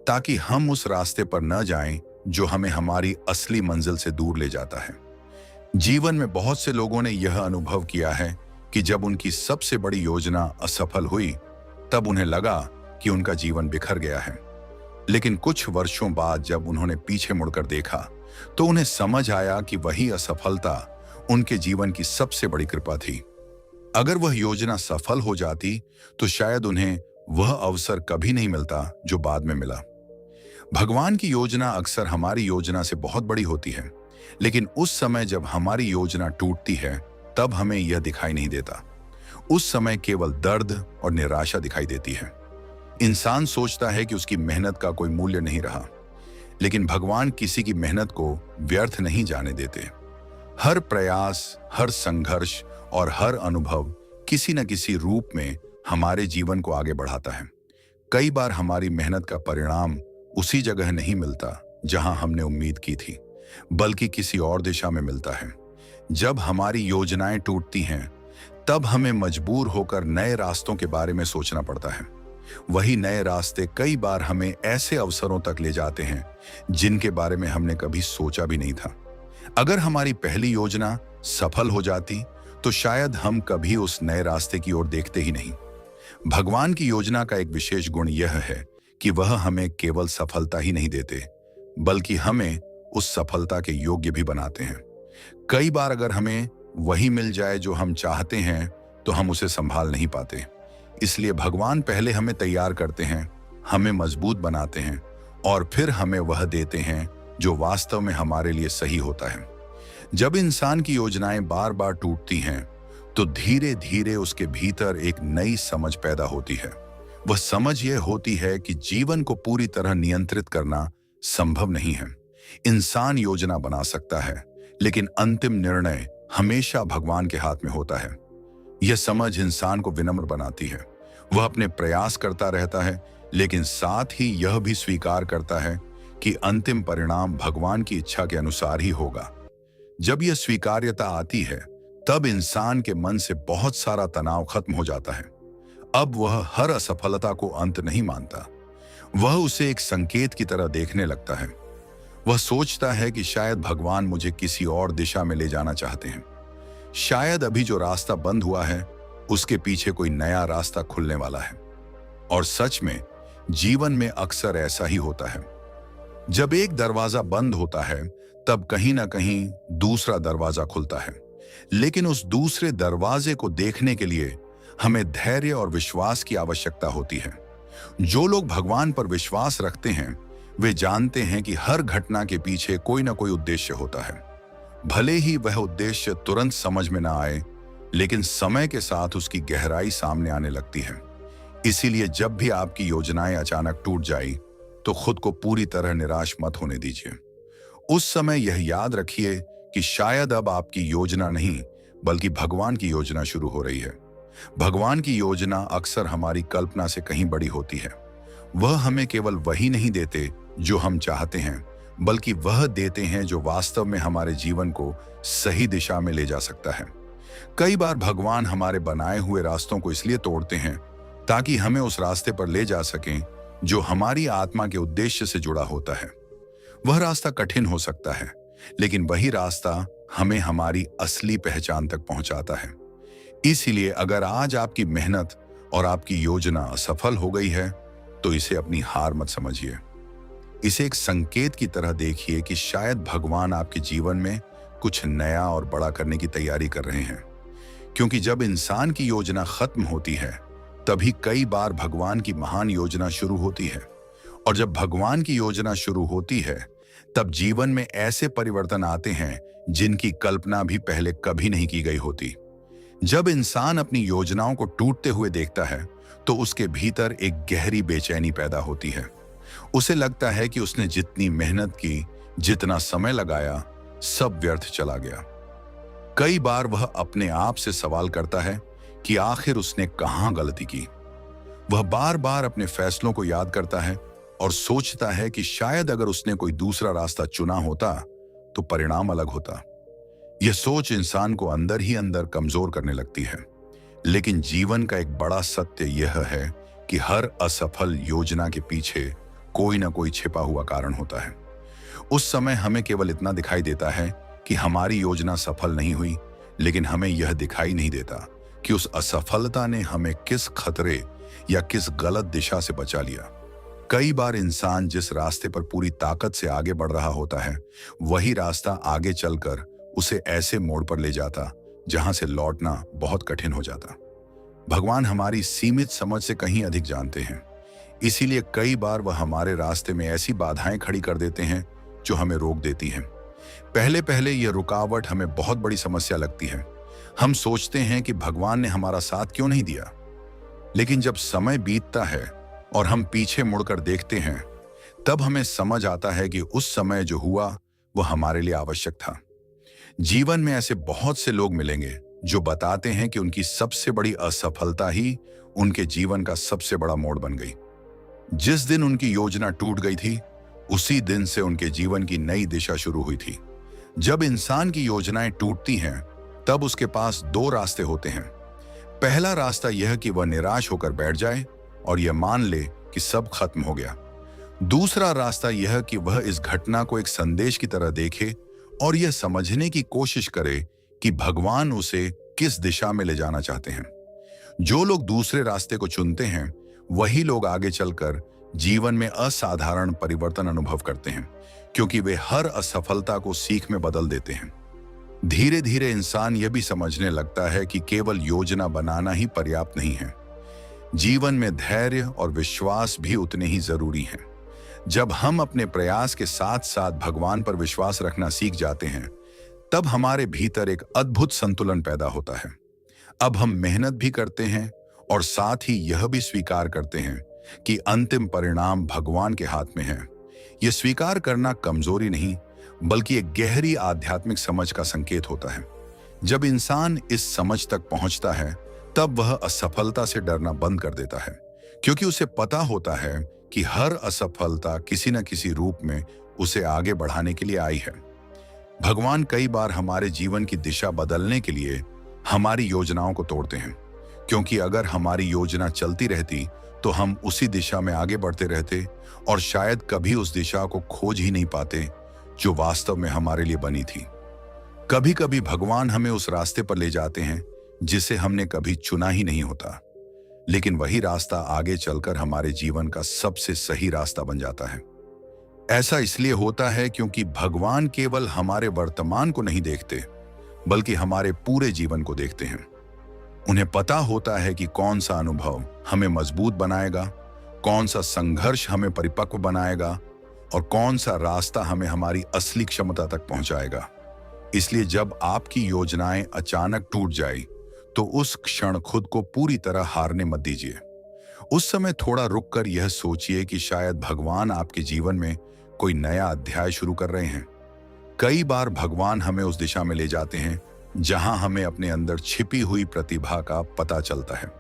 ताकि हम उस रास्ते पर न जाएं जो हमें हमारी असली मंजिल से दूर ले जाता है। जीवन में बहुत से लोगों ने यह अनुभव किया है कि जब उनकी सबसे बड़ी योजना असफल हुई, तब उन्हें लगा कि उनका जीवन बिखर गया है। लेकिन कुछ वर्षों बाद जब उन्होंने पीछे मुड़कर देखा, तो उन्हें समझ आया कि वही असफलता उनके जीवन की सबसे बड़ी कृपा थी। अगर वह योजना सफल हो जाती तो शायद उन्हें वह अवसर कभी नहीं मिलता जो बाद में मिला। भगवान की योजना अक्सर हमारी योजना से बहुत बड़ी होती है, लेकिन उस समय जब हमारी योजना टूटती है, तब हमें यह दिखाई नहीं देता। उस समय केवल दर्द और निराशा दिखाई देती है। इंसान सोचता है कि उसकी मेहनत का कोई मूल्य नहीं रहा, लेकिन भगवान किसी की मेहनत को व्यर्थ नहीं जाने देते। हर प्रयास, हर संघर्ष और हर अनुभव किसी न किसी रूप में हमारे जीवन को आगे बढ़ाता है। कई बार हमारी मेहनत का परिणाम उसी जगह नहीं मिलता जहां हमने उम्मीद की थी, बल्कि किसी और दिशा में मिलता है। जब हमारी योजनाएं टूटती हैं, तब हमें मजबूर होकर नए रास्तों के बारे में सोचना पड़ता है। वही नए रास्ते कई बार हमें ऐसे अवसरों तक ले जाते हैं जिनके बारे में हमने कभी सोचा भी नहीं था। अगर हमारी पहली योजना सफल हो जाती तो शायद हम कभी उस नए रास्ते की ओर देखते ही नहीं। भगवान की योजना का एक विशेष गुण यह है कि वह हमें केवल सफलता ही नहीं देते, बल्कि हमें उस सफलता के योग्य भी बनाते हैं। कई बार अगर हमें वही मिल जाए जो हम चाहते हैं, तो हम उसे संभाल नहीं पाते। इसलिए भगवान पहले हमें तैयार करते हैं, हमें मजबूत बनाते हैं और फिर हमें वह देते हैं जो वास्तव में हमारे लिए सही होता है। जब इंसान की योजनाएं बार बार टूटती हैं, तो धीरे धीरे उसके भीतर एक नई समझ पैदा होती है। वह समझ यह होती है कि जीवन को पूरी तरह नियंत्रित करना संभव नहीं है। इंसान योजना बना सकता है, लेकिन अंतिम निर्णय हमेशा भगवान के हाथ में होता है। यह समझ इंसान को विनम्र बनाती है। वह अपने प्रयास करता रहता है, लेकिन साथ ही यह भी स्वीकार करता है कि अंतिम परिणाम भगवान की इच्छा के अनुसार ही होगा। जब यह स्वीकार्यता आती है, तब इंसान के मन से बहुत सारा तनाव खत्म हो जाता है। अब वह हर असफलता को अंत नहीं मानता, वह उसे एक संकेत की तरह देखने लगता है। वह सोचता है कि शायद भगवान मुझे किसी और दिशा में ले जाना चाहते हैं। शायद अभी जो रास्ता बंद हुआ है, उसके पीछे कोई नया रास्ता खुलने वाला है। और सच में जीवन में अक्सर ऐसा ही होता है। जब एक दरवाजा बंद होता है, तब कहीं ना कहीं दूसरा दरवाजा खुलता है। लेकिन उस दूसरे दरवाजे को देखने के लिए हमें धैर्य और विश्वास की आवश्यकता होती है। जो लोग भगवान पर विश्वास रखते हैं, वे जानते हैं कि हर घटना के पीछे कोई ना कोई उद्देश्य होता है। भले ही वह उद्देश्य तुरंत समझ में ना आए, लेकिन समय के साथ उसकी गहराई सामने आने लगती है। इसीलिए जब भी आपकी योजनाएं अचानक टूट जाए, तो खुद को पूरी तरह निराश मत होने दीजिए। उस समय यह याद रखिए कि शायद अब आपकी योजना नहीं, बल्कि भगवान की योजना शुरू हो रही है। भगवान की योजना अक्सर हमारी कल्पना से कहीं बड़ी होती है। वह हमें केवल वही नहीं देते जो हम चाहते हैं, बल्कि वह देते हैं जो वास्तव में हमारे जीवन को सही दिशा में ले जा सकता है। कई बार भगवान हमारे बनाए हुए रास्तों को इसलिए तोड़ते हैं ताकि हमें उस रास्ते पर ले जा सकें जो हमारी आत्मा के उद्देश्य से जुड़ा होता है। वह रास्ता कठिन हो सकता है, लेकिन वही रास्ता हमें हमारी असली पहचान तक पहुंचाता है। इसीलिए अगर आज आपकी मेहनत और आपकी योजना असफल हो गई है, तो इसे अपनी हार मत समझिए। इसे एक संकेत की तरह देखिए कि शायद भगवान आपके जीवन में कुछ नया और बड़ा करने की तैयारी कर रहे हैं। क्योंकि जब इंसान की योजना खत्म होती है, तभी कई बार भगवान की महान योजना शुरू होती है। और जब भगवान की योजना शुरू होती है, तब जीवन में ऐसे परिवर्तन आते हैं जिनकी कल्पना भी पहले कभी नहीं की गई होती। जब इंसान अपनी योजनाओं को टूटते हुए देखता है, तो उसके भीतर एक गहरी बेचैनी पैदा होती है। उसे लगता है कि उसने जितनी मेहनत की, जितना समय लगाया, सब व्यर्थ चला गया। कई बार वह अपने आप से सवाल करता है कि आखिर उसने कहां गलती की। वह बार बार अपने फैसलों को याद करता है और सोचता है कि शायद अगर उसने कोई दूसरा रास्ता चुना होता, तो परिणाम अलग होता। यह सोच इंसान को अंदर ही अंदर कमजोर करने लगती है। लेकिन जीवन का एक बड़ा सत्य यह है कि हर असफल योजना के पीछे कोई ना कोई छिपा हुआ कारण होता है। उस समय हमें केवल इतना दिखाई देता है कि हमारी योजना सफल नहीं हुई, लेकिन हमें यह दिखाई नहीं देता कि उस असफलता ने हमें किस खतरे या किस गलत दिशा से बचा लिया। कई बार इंसान जिस रास्ते पर पूरी ताकत से आगे बढ़ रहा होता है, वही रास्ता आगे चलकर उसे ऐसे मोड़ पर ले जाता जहां से लौटना बहुत कठिन हो जाता। भगवान हमारी सीमित समझ से कहीं अधिक जानते हैं। इसीलिए कई बार वह हमारे रास्ते में ऐसी बाधाएं खड़ी कर देते हैं जो हमें रोक देती हैं। पहले पहले यह रुकावट हमें बहुत बड़ी समस्या लगती है। हम सोचते हैं कि भगवान ने हमारा साथ क्यों नहीं दिया। लेकिन जब समय बीतता है और हम पीछे मुड़कर देखते हैं, तब हमें समझ आता है कि उस समय जो हुआ वह हमारे लिए आवश्यक था। जीवन में ऐसे बहुत से लोग मिलेंगे जो बताते हैं कि उनकी सबसे बड़ी असफलता ही उनके जीवन का सबसे बड़ा मोड़ बन गई। जिस दिन उनकी योजना टूट गई थी, उसी दिन से उनके जीवन की नई दिशा शुरू हुई थी। जब इंसान की योजनाएं टूटती हैं, तब उसके पास दो रास्ते होते हैं। पहला रास्ता यह कि वह निराश होकर बैठ जाए और यह मान ले कि सब खत्म हो गया। दूसरा रास्ता यह कि वह इस घटना को एक संदेश की तरह देखे और यह समझने की कोशिश करे कि भगवान उसे किस दिशा में ले जाना चाहते हैं। जो लोग दूसरे रास्ते को चुनते हैं, वही लोग आगे चलकर जीवन में असाधारण परिवर्तन अनुभव करते हैं, क्योंकि वे हर असफलता को सीख में बदल देते हैं। धीरे धीरे इंसान यह भी समझने लगता है कि केवल योजना बनाना ही पर्याप्त नहीं है। जीवन में धैर्य और विश्वास भी उतने ही जरूरी हैं। जब हम अपने प्रयास के साथ साथ भगवान पर विश्वास रखना सीख जाते हैं, तब हमारे भीतर एक अद्भुत संतुलन पैदा होता है। अब हम मेहनत भी करते हैं और साथ ही यह भी स्वीकार करते हैं कि अंतिम परिणाम भगवान के हाथ में है। यह स्वीकार करना कमजोरी नहीं, बल्कि एक गहरी आध्यात्मिक समझ का संकेत होता है। जब इंसान इस समझ तक पहुंचता है, तब वह असफलता से डरना बंद कर देता है, क्योंकि उसे पता होता है कि हर असफलता किसी न किसी रूप में उसे आगे बढ़ाने के लिए आई है। भगवान कई बार हमारे जीवन की दिशा बदलने के लिए हमारी योजनाओं को तोड़ते हैं, क्योंकि अगर हमारी योजना चलती रहती तो हम उसी दिशा में आगे बढ़ते रहते और शायद कभी उस दिशा को खोज ही नहीं पाते जो वास्तव में हमारे लिए बनी थी। कभी कभी भगवान हमें उस रास्ते पर ले जाते हैं जिसे हमने कभी चुना ही नहीं होता, लेकिन वही रास्ता आगे चलकर हमारे जीवन का सबसे सही रास्ता बन जाता है। ऐसा इसलिए होता है क्योंकि भगवान केवल हमारे वर्तमान को नहीं देखते, बल्कि हमारे पूरे जीवन को देखते हैं। उन्हें पता होता है कि कौन सा अनुभव हमें मजबूत बनाएगा, कौन सा संघर्ष हमें परिपक्व बनाएगा और कौन सा रास्ता हमें हमारी असली क्षमता तक पहुंचाएगा। इसलिए जब आपकी योजनाएं अचानक टूट जाए, तो उस क्षण खुद को पूरी तरह हारने मत दीजिए। उस समय थोड़ा रुककर यह सोचिए कि शायद भगवान आपके जीवन में कोई नया अध्याय शुरू कर रहे हैं। कई बार भगवान हमें उस दिशा में ले जाते हैं जहां हमें अपने अंदर छिपी हुई प्रतिभा का पता चलता है।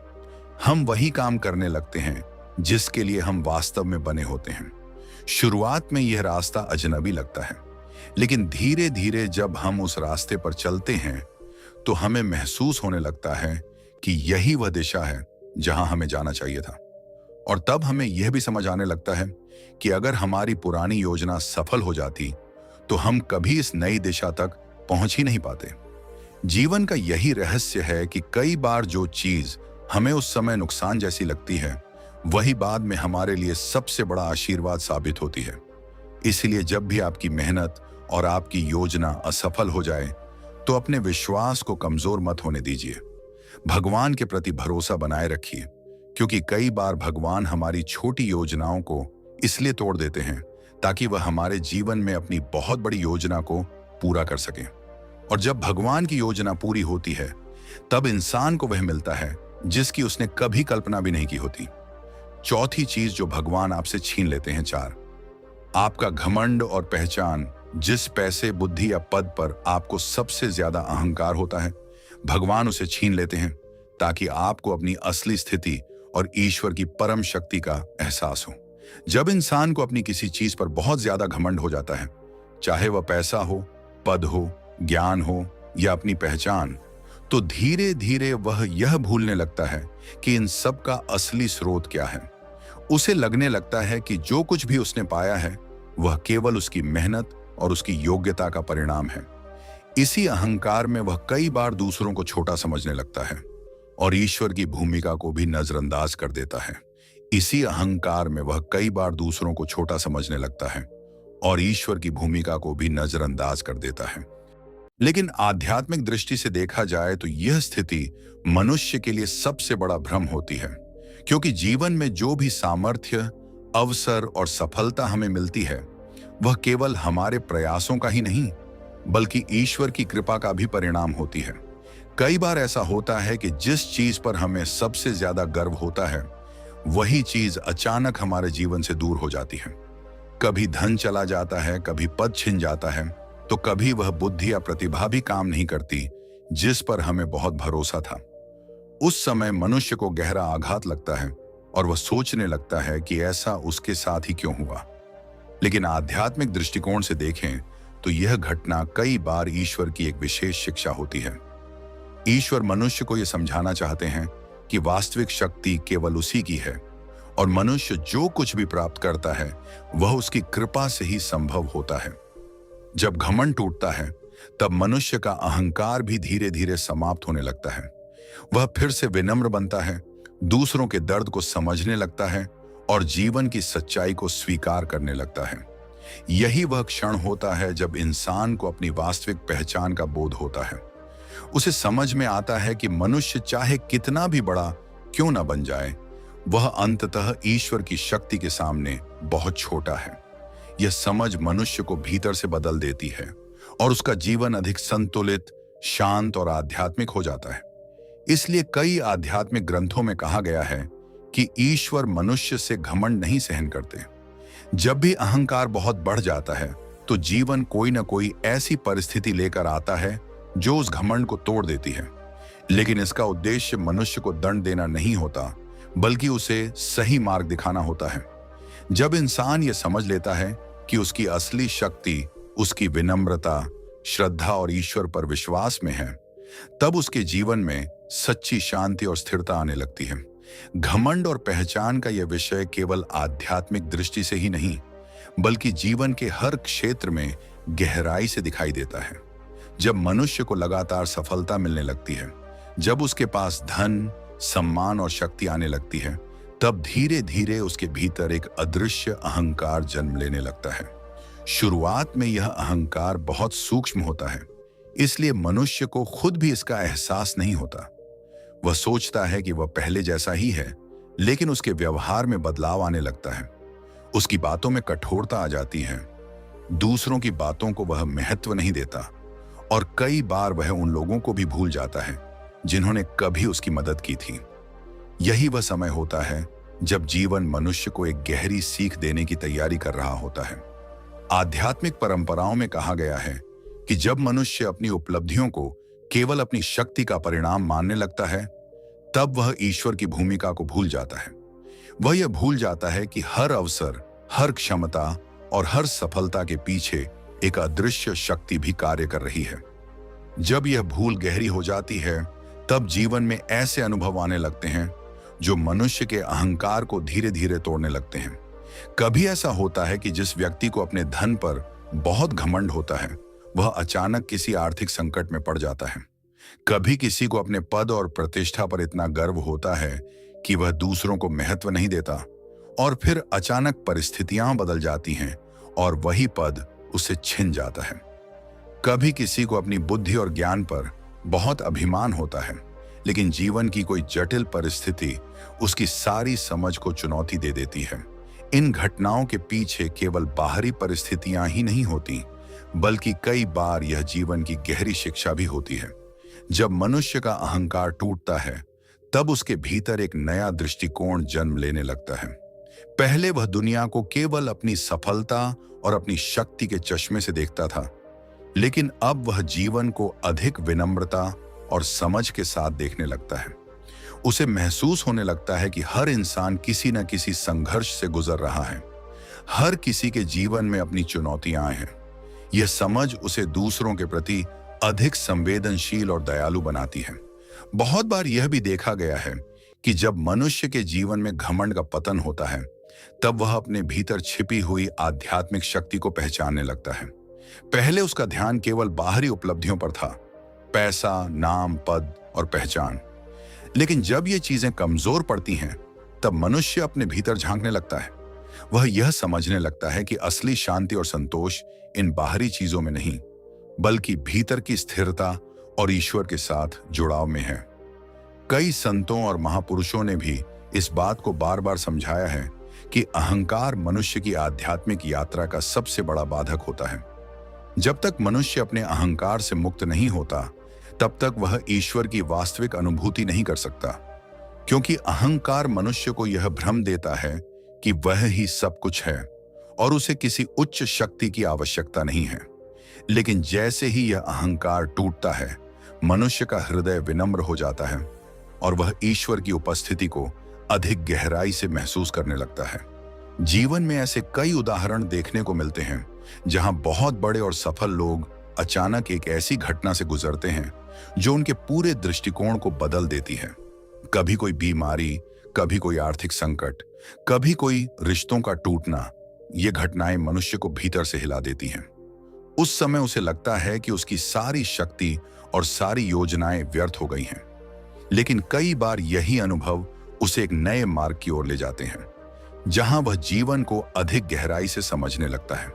हम वही काम करने लगते हैं जिसके लिए हम वास्तव में बने होते हैं। शुरुआत में यह रास्ता अजनबी लगता है, लेकिन धीरे धीरे जब हम उस रास्ते पर चलते हैं तो हमें महसूस होने लगता है कि यही वह दिशा है जहां हमें जाना चाहिए था। और तब हमें यह भी समझ आने लगता है कि अगर हमारी पुरानी योजना सफल हो जाती तो हम कभी इस नई दिशा तक पहुंच ही नहीं पाते। जीवन का यही रहस्य है कि कई बार जो चीज हमें उस समय नुकसान जैसी लगती है, वही बाद में हमारे लिए सबसे बड़ा आशीर्वाद साबित होती है। इसलिए जब भी आपकी मेहनत और आपकी योजना असफल हो जाए, तो अपने विश्वास को कमजोर मत होने दीजिए। भगवान के प्रति भरोसा बनाए रखिए, क्योंकि कई बार भगवान हमारी छोटी योजनाओं को इसलिए तोड़ देते हैं ताकि वह हमारे जीवन में अपनी बहुत बड़ी योजना को पूरा कर सके। और जब भगवान की योजना पूरी होती है, तब इंसान को वह मिलता है जिसकी उसने कभी कल्पना भी नहीं की होती। चौथी चीज जो भगवान आपसे छीन लेते हैं, 4, आपका घमंड और पहचान। जिस पैसे, बुद्धि या पद पर आपको सबसे ज्यादा अहंकार होता है, भगवान उसे छीन लेते हैं ताकि आपको अपनी असली स्थिति और ईश्वर की परम शक्ति का एहसास हो। जब इंसान को अपनी किसी चीज पर बहुत ज्यादा घमंड हो जाता है, चाहे वह पैसा हो, पद हो, ज्ञान हो या अपनी पहचान, तो धीरे धीरे वह यह भूलने लगता है कि इन सब का असली स्रोत क्या है। उसे लगने लगता है कि जो कुछ भी उसने पाया है वह केवल उसकी मेहनत और उसकी योग्यता का परिणाम है। इसी अहंकार में वह कई बार दूसरों को छोटा समझने लगता है और ईश्वर की भूमिका को भी नजरअंदाज कर देता है। इसी अहंकार में वह कई बार दूसरों को छोटा समझने लगता है और ईश्वर की भूमिका को भी नजरअंदाज कर देता है। लेकिन आध्यात्मिक दृष्टि से देखा जाए तो यह स्थिति मनुष्य के लिए सबसे बड़ा भ्रम होती है, क्योंकि जीवन में जो भी सामर्थ्य, अवसर और सफलता हमें मिलती है, वह केवल हमारे प्रयासों का ही नहीं, बल्कि ईश्वर की कृपा का भी परिणाम होती है। कई बार ऐसा होता है कि जिस चीज पर हमें सबसे ज्यादा गर्व होता है, वही चीज अचानक हमारे जीवन से दूर हो जाती है। कभी धन चला जाता है, कभी पद छिन जाता है, तो कभी वह बुद्धि या प्रतिभा भी काम नहीं करती जिस पर हमें बहुत भरोसा था। उस समय मनुष्य को गहरा आघात लगता है और वह सोचने लगता है कि ऐसा उसके साथ ही क्यों हुआ। लेकिन आध्यात्मिक दृष्टिकोण से देखें तो यह घटना कई बार ईश्वर की एक विशेष शिक्षा होती है। ईश्वर मनुष्य को यह समझाना चाहते हैं कि वास्तविक शक्ति केवल उसी की है और मनुष्य जो कुछ भी प्राप्त करता है वह उसकी कृपा से ही संभव होता है। जब घमंड टूटता है, तब मनुष्य का अहंकार भी धीरे धीरे समाप्त होने लगता है। वह फिर से विनम्र बनता है, दूसरों के दर्द को समझने लगता है और जीवन की सच्चाई को स्वीकार करने लगता है। यही वह क्षण होता है जब इंसान को अपनी वास्तविक पहचान का बोध होता है। उसे समझ में आता है कि मनुष्य चाहे कितना भी बड़ा क्यों न बन जाए, वह अंततः ईश्वर की शक्ति के सामने बहुत छोटा है। यह समझ मनुष्य को भीतर से बदल देती है और उसका जीवन अधिक संतुलित, शांत और आध्यात्मिक हो जाता है। इसलिए कई आध्यात्मिक ग्रंथों में कहा गया है कि ईश्वर मनुष्य से घमंड नहीं सहन करते। जब भी अहंकार बहुत बढ़ जाता है तो जीवन कोई ना कोई ऐसी परिस्थिति लेकर आता है जो उस घमंड को तोड़ देती है। लेकिन इसका उद्देश्य मनुष्य को दंड देना नहीं होता, बल्कि उसे सही मार्ग दिखाना होता है। जब इंसान ये समझ लेता है कि उसकी असली शक्ति उसकी विनम्रता, श्रद्धा और ईश्वर पर विश्वास में है, तब उसके जीवन में सच्ची शांति और स्थिरता आने लगती है। घमंड और पहचान का यह विषय केवल आध्यात्मिक दृष्टि से ही नहीं, बल्कि जीवन के हर क्षेत्र में गहराई से दिखाई देता है। जब मनुष्य को लगातार सफलता मिलने लगती है, जब उसके पास धन, सम्मान और शक्ति आने लगती है, तब धीरे धीरे उसके भीतर एक अदृश्य अहंकार जन्म लेने लगता है। शुरुआत में यह अहंकार बहुत सूक्ष्म होता है, इसलिए मनुष्य को खुद भी इसका एहसास नहीं होता। वह सोचता है कि वह पहले जैसा ही है, लेकिन उसके व्यवहार में बदलाव आने लगता है। उसकी बातों में कठोरता आ जाती है, दूसरों की बातों को वह महत्व नहीं देता और कई बार वह उन लोगों को भी भूल जाता है जिन्होंने कभी उसकी मदद की थी। यही वह समय होता है जब जीवन मनुष्य को एक गहरी सीख देने की तैयारी कर रहा होता है। आध्यात्मिक परंपराओं में कहा गया है कि जब मनुष्य अपनी उपलब्धियों को केवल अपनी शक्ति का परिणाम मानने लगता है, तब वह ईश्वर की भूमिका को भूल जाता है। वह यह भूल जाता है कि हर अवसर, हर क्षमता और हर सफलता के पीछे एक अदृश्य शक्ति भी कार्य कर रही है। जब यह भूल गहरी हो जाती है, तब जीवन में ऐसे अनुभव आने लगते हैं जो मनुष्य के अहंकार को धीरे धीरे तोड़ने लगते हैं। कभी ऐसा होता है कि जिस व्यक्ति को अपने धन पर बहुत घमंड होता है, वह अचानक किसी आर्थिक संकट में पड़ जाता है। कभी किसी को अपने पद और प्रतिष्ठा पर इतना गर्व होता है कि वह दूसरों को महत्व नहीं देता, और फिर अचानक परिस्थितियां बदल जाती हैं और वही पद उसे छिन जाता है। कभी किसी को अपनी बुद्धि और ज्ञान पर बहुत अभिमान होता है, लेकिन जीवन की कोई जटिल परिस्थिति उसकी सारी समझ को चुनौती दे देती है। इन घटनाओं के पीछे केवल बाहरी परिस्थितियां ही नहीं होती, बल्कि कई बार यह जीवन की गहरी शिक्षा भी होती है। जब मनुष्य का अहंकार टूटता है, तब उसके भीतर एक नया दृष्टिकोण जन्म लेने लगता है। पहले वह दुनिया को केवल अपनी सफलता और अपनी शक्ति के चश्मे से देखता था, लेकिन अब वह जीवन को अधिक विनम्रता और समझ के साथ देखने लगता है। उसे महसूस होने लगता है कि हर इंसान किसी न किसी संघर्ष से गुजर रहा है। हर किसी के जीवन में अपनी चुनौतियां हैं। यह समझ उसे दूसरों के प्रति अधिक संवेदनशील और दयालु बनाती है। बहुत बार यह भी देखा गया है कि जब मनुष्य के जीवन में घमंड का पतन होता है, तब वह अपने भीतर छिपी हुई आध्यात्मिक शक्ति को पहचानने लगता है। पहले उसका ध्यान केवल बाहरी उपलब्धियों पर था, पैसा, नाम, पद और पहचान। लेकिन जब ये चीजें कमजोर पड़ती हैं, तब मनुष्य अपने भीतर झांकने लगता है। वह यह समझने लगता है कि असली शांति और संतोष इन बाहरी चीजों में नहीं, बल्कि भीतर की स्थिरता और ईश्वर के साथ जुड़ाव में है। कई संतों और महापुरुषों ने भी इस बात को बार बार समझाया है कि अहंकार मनुष्य की आध्यात्मिक यात्रा का सबसे बड़ा बाधक होता है। जब तक मनुष्य अपने अहंकार से मुक्त नहीं होता, तब तक वह ईश्वर की वास्तविक अनुभूति नहीं कर सकता, क्योंकि अहंकार मनुष्य को यह भ्रम देता है कि वह ही सब कुछ है और उसे किसी उच्च शक्ति की आवश्यकता नहीं है। लेकिन जैसे ही यह अहंकार टूटता है, मनुष्य का हृदय विनम्र हो जाता है और वह ईश्वर की उपस्थिति को अधिक गहराई से महसूस करने लगता है। जीवन में ऐसे कई उदाहरण देखने को मिलते हैं जहां बहुत बड़े और सफल लोग अचानक एक ऐसी घटना से गुजरते हैं जो उनके पूरे दृष्टिकोण को बदल देती है। कभी कोई बीमारी, कभी कोई आर्थिक संकट, कभी कोई रिश्तों का टूटना। ये घटनाएं मनुष्य को भीतर से हिला देती हैं। उस समय उसे लगता है कि उसकी सारी शक्ति और सारी योजनाएं व्यर्थ हो गई हैं। लेकिन कई बार यही अनुभव उसे एक नए मार्ग की ओर ले जाते हैं, जहां वह जीवन को अधिक गहराई से समझने लगता है।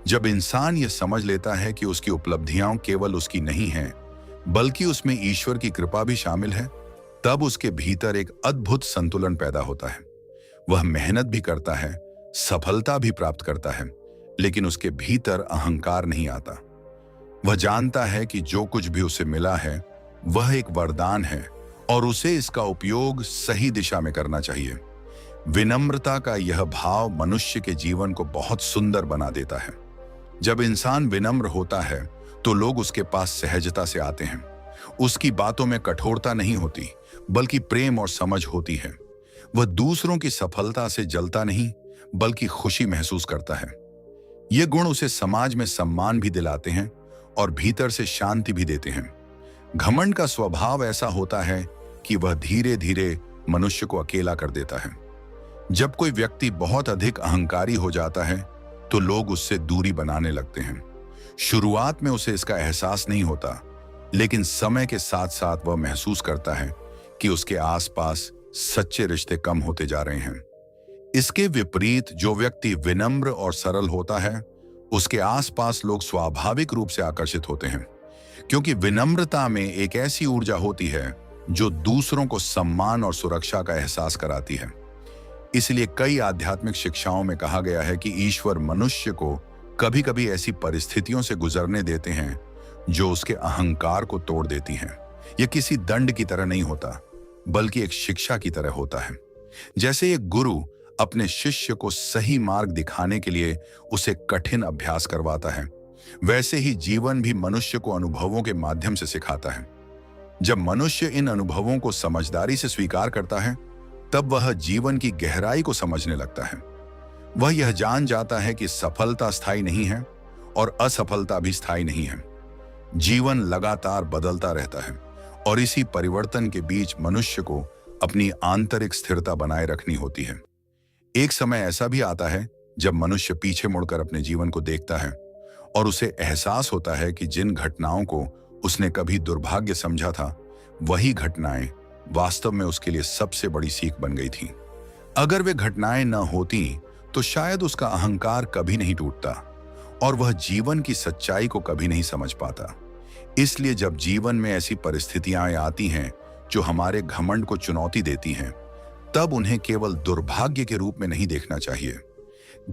जब इंसान यह समझ लेता है कि उसकी उपलब्धियां केवल उसकी नहीं हैं, बल्कि उसमें ईश्वर की कृपा भी शामिल है, तब उसके भीतर एक अद्भुत संतुलन पैदा होता है। वह मेहनत भी करता है, सफलता भी प्राप्त करता है, लेकिन उसके भीतर अहंकार नहीं आता। वह जानता है कि जो कुछ भी उसे मिला है वह एक वरदान है और उसे इसका उपयोग सही दिशा में करना चाहिए। विनम्रता का यह भाव मनुष्य के जीवन को बहुत सुंदर बना देता है। जब इंसान विनम्र होता है तो लोग उसके पास सहजता से आते हैं। उसकी बातों में कठोरता नहीं होती, बल्कि प्रेम और समझ होती है। वह दूसरों की सफलता से जलता नहीं, बल्कि खुशी महसूस करता है। ये गुण उसे समाज में सम्मान भी दिलाते हैं और भीतर से शांति भी देते हैं। घमंड का स्वभाव ऐसा होता है कि वह धीरे धीरे मनुष्य को अकेला कर देता है। जब कोई व्यक्ति बहुत अधिक अहंकारी हो जाता है तो लोग उससे दूरी बनाने लगते हैं। शुरुआत में उसे इसका एहसास नहीं होता, लेकिन समय के साथ साथ वह महसूस करता है कि उसके आसपास सच्चे रिश्ते कम होते जा रहे हैं। इसके विपरीत जो व्यक्ति विनम्र और सरल होता है, उसके आसपास लोग स्वाभाविक रूप से आकर्षित होते हैं, क्योंकि विनम्रता में एक ऐसी ऊर्जा होती है जो दूसरों को सम्मान और सुरक्षा का एहसास कराती है। इसलिए कई आध्यात्मिक शिक्षाओं में कहा गया है कि ईश्वर मनुष्य को कभी-कभी ऐसी परिस्थितियों से गुजरने देते हैं जो उसके अहंकार को तोड़ देती हैं। यह किसी दंड की तरह नहीं होता, बल्कि एक शिक्षा की तरह होता है। जैसे एक गुरु अपने शिष्य को सही मार्ग दिखाने के लिए उसे कठिन अभ्यास करवाता है, वैसे ही जीवन भी मनुष्य को अनुभवों के माध्यम से सिखाता है। जब मनुष्य इन अनुभवों को समझदारी से स्वीकार करता है, तब वह जीवन की गहराई को समझने लगता है। वह यह जान जाता है कि सफलता स्थायी नहीं है और असफलता भी स्थायी नहीं है। जीवन लगातार बदलता रहता है और इसी परिवर्तन के बीच मनुष्य को अपनी आंतरिक स्थिरता बनाए रखनी होती है। एक समय ऐसा भी आता है जब मनुष्य पीछे मुड़कर अपने जीवन को देखता है और उसे एहसास होता है कि जिन घटनाओं को उसने कभी दुर्भाग्य समझा था, वही घटनाएं वास्तव में उसके लिए सबसे बड़ी सीख बन गई थी। अगर वे घटनाएं न होती तो शायद उसका अहंकार कभी नहीं टूटता और वह जीवन की सच्चाई को कभी नहीं समझ पाता। इसलिए जब जीवन में ऐसी परिस्थितियां आती हैं जो हमारे घमंड को चुनौती देती हैं, तब उन्हें केवल दुर्भाग्य के रूप में नहीं देखना चाहिए।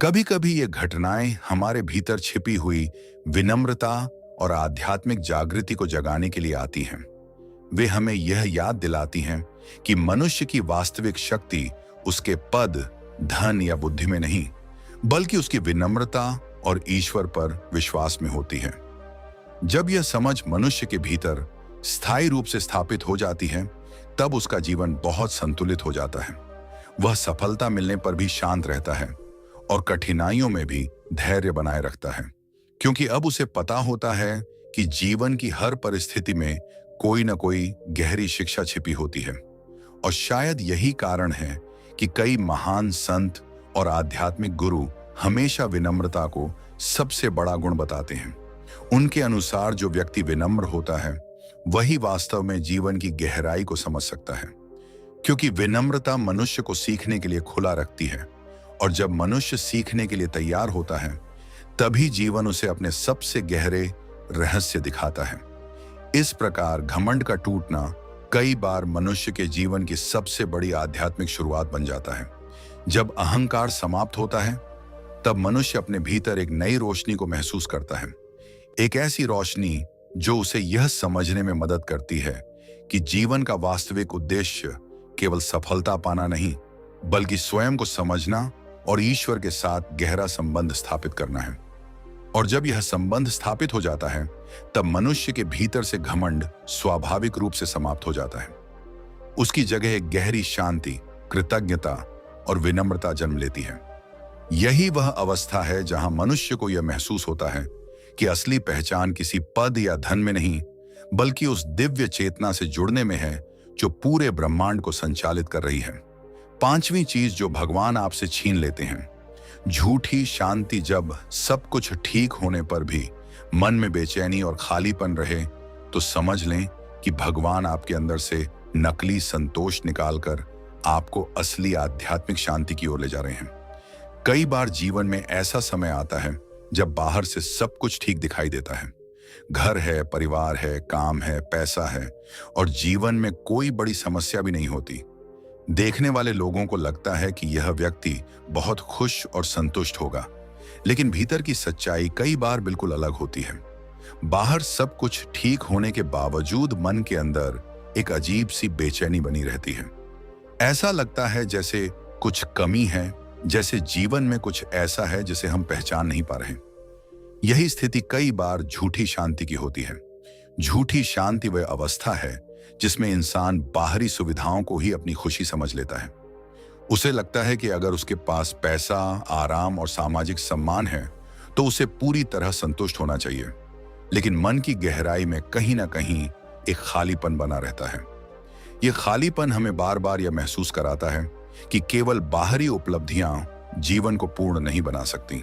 कभी कभी ये घटनाएं हमारे भीतर छिपी हुई विनम्रता और आध्यात्मिक जागृति को जगाने के लिए आती हैं। वे हमें यह याद दिलाती हैं कि मनुष्य की वास्तविक शक्ति उसके पद, धन या बुद्धि में नहीं, बल्कि उसकी विनम्रता और ईश्वर पर विश्वास में होती है। जब यह समझ मनुष्य के भीतर स्थायी रूप से स्थापित हो जाती है, तब उसका जीवन बहुत संतुलित हो जाता है। वह सफलता मिलने पर भी शांत रहता है और कठिनाइयों में भी धैर्य बनाए रखता है, क्योंकि अब उसे पता होता है कि जीवन की हर परिस्थिति में कोई न कोई गहरी शिक्षा छिपी होती है। और शायद यही कारण है कि कई महान संत और आध्यात्मिक गुरु हमेशा विनम्रता को सबसे बड़ा गुण बताते हैं। उनके अनुसार जो व्यक्ति विनम्र होता है, वही वास्तव में जीवन की गहराई को समझ सकता है, क्योंकि विनम्रता मनुष्य को सीखने के लिए खुला रखती है। और जब मनुष्य सीखने के लिए तैयार होता है, तभी जीवन उसे अपने सबसे गहरे रहस्य दिखाता है। इस प्रकार घमंड का टूटना कई बार मनुष्य के जीवन की सबसे बड़ी आध्यात्मिक शुरुआत बन जाता है। जब अहंकार समाप्त होता है, तब मनुष्य अपने भीतर एक नई रोशनी को महसूस करता है, एक ऐसी रोशनी जो उसे यह समझने में मदद करती है कि जीवन का वास्तविक उद्देश्य केवल सफलता पाना नहीं, बल्कि स्वयं को समझना और ईश्वर के साथ गहरा संबंध स्थापित करना है। और जब यह संबंध स्थापित हो जाता है, तब मनुष्य के भीतर से घमंड स्वाभाविक रूप से समाप्त हो जाता है। उसकी जगह एक गहरी शांति, कृतज्ञता और विनम्रता जन्म लेती है। यही वह अवस्था है जहां मनुष्य को यह महसूस होता है कि असली पहचान किसी पद या धन में नहीं, बल्कि उस दिव्य चेतना से जुड़ने में है जो पूरे ब्रह्मांड को संचालित कर रही है। पांचवी चीज जो भगवान आपसे छीन लेते हैं, झूठी शांति। जब सब कुछ ठीक होने पर भी मन में बेचैनी और खालीपन रहे, तो समझ लें कि भगवान आपके अंदर से नकली संतोष निकालकर आपको असली आध्यात्मिक शांति की ओर ले जा रहे हैं। कई बार जीवन में ऐसा समय आता है जब बाहर से सब कुछ ठीक दिखाई देता है। घर है, परिवार है, काम है, पैसा है और जीवन में कोई बड़ी समस्या भी नहीं होती। देखने वाले लोगों को लगता है कि यह व्यक्ति बहुत खुश और संतुष्ट होगा, लेकिन भीतर की सच्चाई कई बार बिल्कुल अलग होती है। बाहर सब कुछ ठीक होने के बावजूद मन के अंदर एक अजीब सी बेचैनी बनी रहती है। ऐसा लगता है जैसे कुछ कमी है, जैसे जीवन में कुछ ऐसा है जिसे हम पहचान नहीं पा रहे। यही स्थिति कई बार झूठी शांति की होती है। झूठी शांति वह अवस्था है जिसमें इंसान बाहरी सुविधाओं को ही अपनी खुशी समझ लेता है। उसे लगता है कि अगर उसके पास पैसा, आराम और सामाजिक सम्मान है तो उसे पूरी तरह संतुष्ट होना चाहिए। लेकिन मन की गहराई में कहीं ना कहीं एक खालीपन बना रहता है। यह खालीपन हमें बार बार यह महसूस कराता है कि केवल बाहरी उपलब्धियां जीवन को पूर्ण नहीं बना सकती।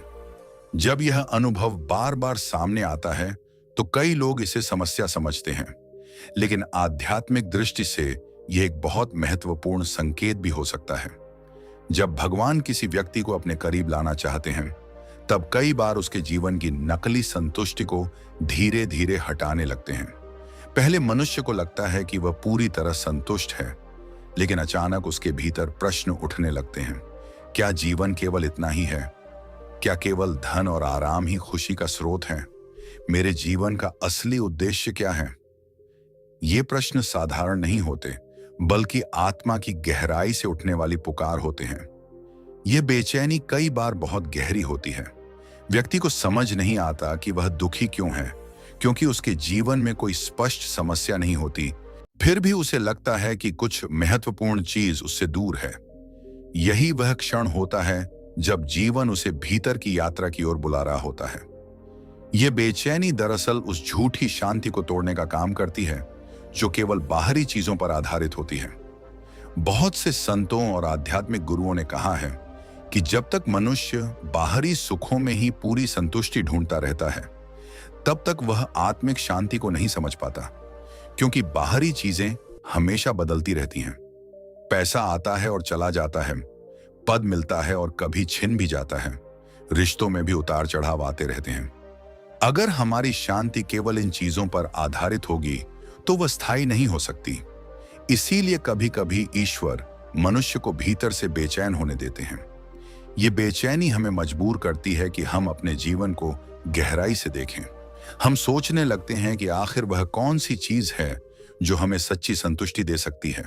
जब यह अनुभव बार बार सामने आता है तो कई लोग इसे समस्या समझते हैं, लेकिन आध्यात्मिक दृष्टि से यह एक बहुत महत्वपूर्ण संकेत भी हो सकता है। जब भगवान किसी व्यक्ति को अपने करीब लाना चाहते हैं, तब कई बार उसके जीवन की नकली संतुष्टि को धीरे धीरे हटाने लगते हैं। पहले मनुष्य को लगता है कि वह पूरी तरह संतुष्ट है, लेकिन अचानक उसके भीतर प्रश्न उठने लगते हैं। क्या जीवन केवल इतना ही है? क्या केवल धन और आराम ही खुशी का स्रोत है? मेरे जीवन का असली उद्देश्य क्या है? ये प्रश्न साधारण नहीं होते, बल्कि आत्मा की गहराई से उठने वाली पुकार होते हैं। यह बेचैनी कई बार बहुत गहरी होती है। व्यक्ति को समझ नहीं आता कि वह दुखी क्यों है, क्योंकि उसके जीवन में कोई स्पष्ट समस्या नहीं होती। फिर भी उसे लगता है कि कुछ महत्वपूर्ण चीज उससे दूर है। यही वह क्षण होता है जब जीवन उसे भीतर की यात्रा की ओर बुला रहा होता है। यह बेचैनी दरअसल उस झूठी शांति को तोड़ने का काम करती है जो केवल बाहरी चीजों पर आधारित होती है। बहुत से संतों और आध्यात्मिक गुरुओं ने कहा है कि जब तक मनुष्य बाहरी सुखों में ही पूरी संतुष्टि ढूंढता रहता है, तब तक वह आत्मिक शांति को नहीं समझ पाता, क्योंकि बाहरी चीजें हमेशा बदलती रहती हैं। पैसा आता है और चला जाता है, पद मिलता है और कभी छिन भी जाता है, रिश्तों में भी उतार चढ़ाव आते रहते हैं। अगर हमारी शांति केवल इन चीजों पर आधारित होगी तो वह स्थायी नहीं हो सकती। इसीलिए कभी कभी ईश्वर मनुष्य को भीतर से बेचैन होने देते हैं। ये बेचैनी हमें मजबूर करती है कि हम अपने जीवन को गहराई से देखें। हम सोचने लगते हैं कि आखिर वह कौन सी चीज है जो हमें सच्ची संतुष्टि दे सकती है।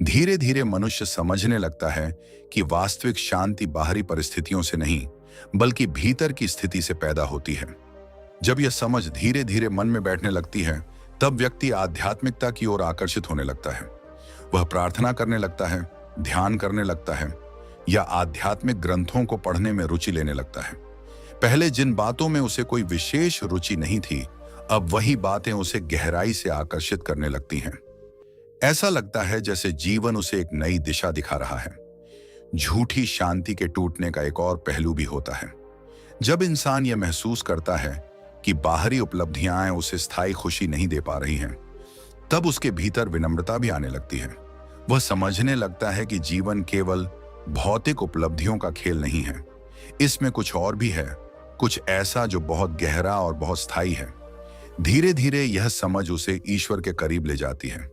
धीरे धीरे मनुष्य समझने लगता है कि वास्तविक शांति बाहरी परिस्थितियों से नहीं, बल्कि भीतर की स्थिति से पैदा होती है। जब यह समझ धीरे धीरे मन में बैठने लगती है, तब व्यक्ति आध्यात्मिकता की ओर आकर्षित होने लगता है। वह प्रार्थना करने लगता है, ध्यान करने लगता है या आध्यात्मिक ग्रंथों को पढ़ने में रुचि लेने लगता है। पहले जिन बातों में उसे कोई विशेष रुचि नहीं थी, अब वही बातें उसे गहराई से आकर्षित करने लगती हैं। ऐसा लगता है जैसे जीवन उसे एक नई दिशा दिखा रहा है। झूठी शांति के टूटने का एक और पहलू भी होता है। जब इंसान यह महसूस करता है कि बाहरी उपलब्धियां उसे स्थायी खुशी नहीं दे पा रही हैं, तब उसके भीतर विनम्रता भी आने लगती है। वह समझने लगता है कि जीवन केवल भौतिक उपलब्धियों का खेल नहीं है, इसमें कुछ और भी है, कुछ ऐसा जो बहुत गहरा और बहुत स्थायी है। धीरे धीरे यह समझ उसे ईश्वर के करीब ले जाती है।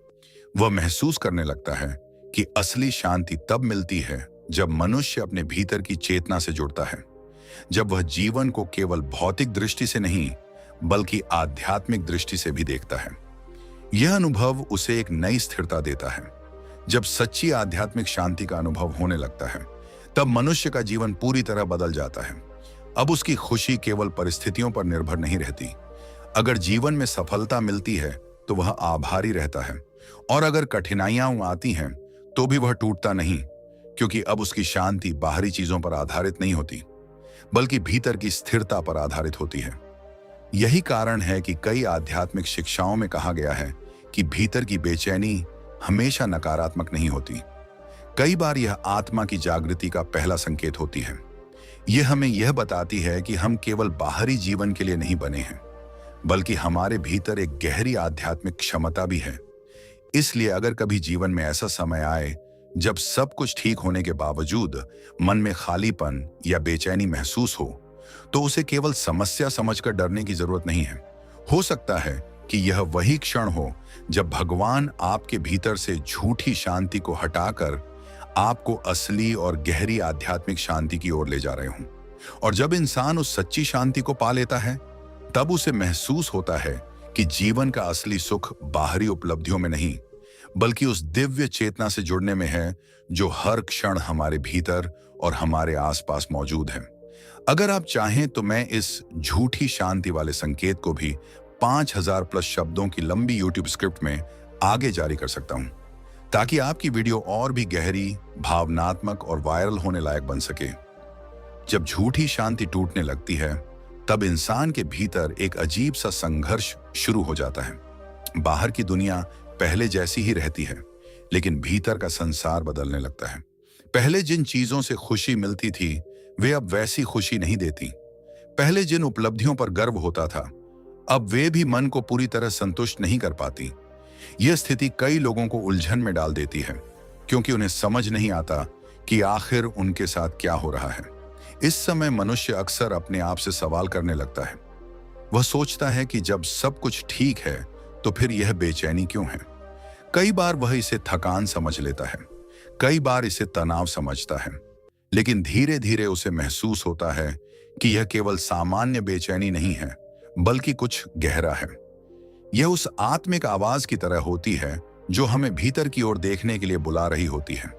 वह महसूस करने लगता है कि असली शांति तब मिलती है जब मनुष्य अपने भीतर की चेतना से जुड़ता है, जब वह जीवन को केवल भौतिक दृष्टि से नहीं, बल्कि आध्यात्मिक दृष्टि से भी देखता है। यह अनुभव उसे एक नई स्थिरता देता है। जब सच्ची आध्यात्मिक शांति का अनुभव होने लगता है, तब मनुष्य का जीवन पूरी तरह बदल जाता है। अब उसकी खुशी केवल परिस्थितियों पर निर्भर नहीं रहती। अगर जीवन में सफलता मिलती है तो वह आभारी रहता है, और अगर कठिनाइयां आती हैं तो भी वह टूटता नहीं, क्योंकि अब उसकी शांति बाहरी चीजों पर आधारित नहीं होती, बल्कि भीतर की स्थिरता पर आधारित होती है। यही कारण है कि कई आध्यात्मिक शिक्षाओं में कहा गया है कि भीतर की बेचैनी हमेशा नकारात्मक नहीं होती। कई बार यह आत्मा की जागृति का पहला संकेत होती है। यह हमें यह बताती है कि हम केवल बाहरी जीवन के लिए नहीं बने हैं, बल्कि हमारे भीतर एक गहरी आध्यात्मिक क्षमता भी है। इसलिए अगर कभी जीवन में ऐसा समय आए जब सब कुछ ठीक होने के बावजूद मन में खालीपन या बेचैनी महसूस हो, तो उसे केवल समस्या समझकर डरने की जरूरत नहीं है। हो सकता है कि यह वही क्षण हो जब भगवान आपके भीतर से झूठी शांति को हटाकर आपको असली और गहरी आध्यात्मिक शांति की ओर ले जा रहे हों। और जब इंसान उस सच्ची शांति को पा लेता है, तब उसे महसूस होता है कि जीवन का असली सुख बाहरी उपलब्धियों में नहीं, बल्कि उस दिव्य चेतना से जुड़ने में है जो हर क्षण हमारे भीतर और हमारे आसपास मौजूद है। अगर आप चाहें तो मैं इस झूठी शांति वाले संकेत को भी 5000 प्लस शब्दों की लंबी यूट्यूब स्क्रिप्ट में आगे जारी कर सकता हूं, ताकि आपकी वीडियो और भी गहरी, भावनात्मक और वायरल होने लायक बन सके। जब झूठी शांति टूटने लगती है, तब इंसान के भीतर एक अजीब सा संघर्ष शुरू हो जाता है। बाहर की दुनिया पहले जैसी ही रहती है, लेकिन भीतर का संसार बदलने लगता है। पहले जिन चीजों से खुशी मिलती थी, वे अब वैसी खुशी नहीं देती। पहले जिन उपलब्धियों पर गर्व होता था, अब वे भी मन को पूरी तरह संतुष्ट नहीं कर पाती। यह स्थिति कई लोगों को उलझन में डाल देती है, क्योंकि उन्हें समझ नहीं आता कि आखिर उनके साथ क्या हो रहा है। इस समय मनुष्य अक्सर अपने आप से सवाल करने लगता है। वह सोचता है कि जब सब कुछ ठीक है, तो फिर यह बेचैनी क्यों है? कई बार वह इसे थकान समझ लेता है, कई बार इसे तनाव समझता है, लेकिन धीरे धीरे उसे महसूस होता है कि यह केवल सामान्य बेचैनी नहीं है, बल्कि कुछ गहरा है। यह उस आत्मिक आवाज की तरह होती है जो हमें भीतर की ओर देखने के लिए बुला रही होती है।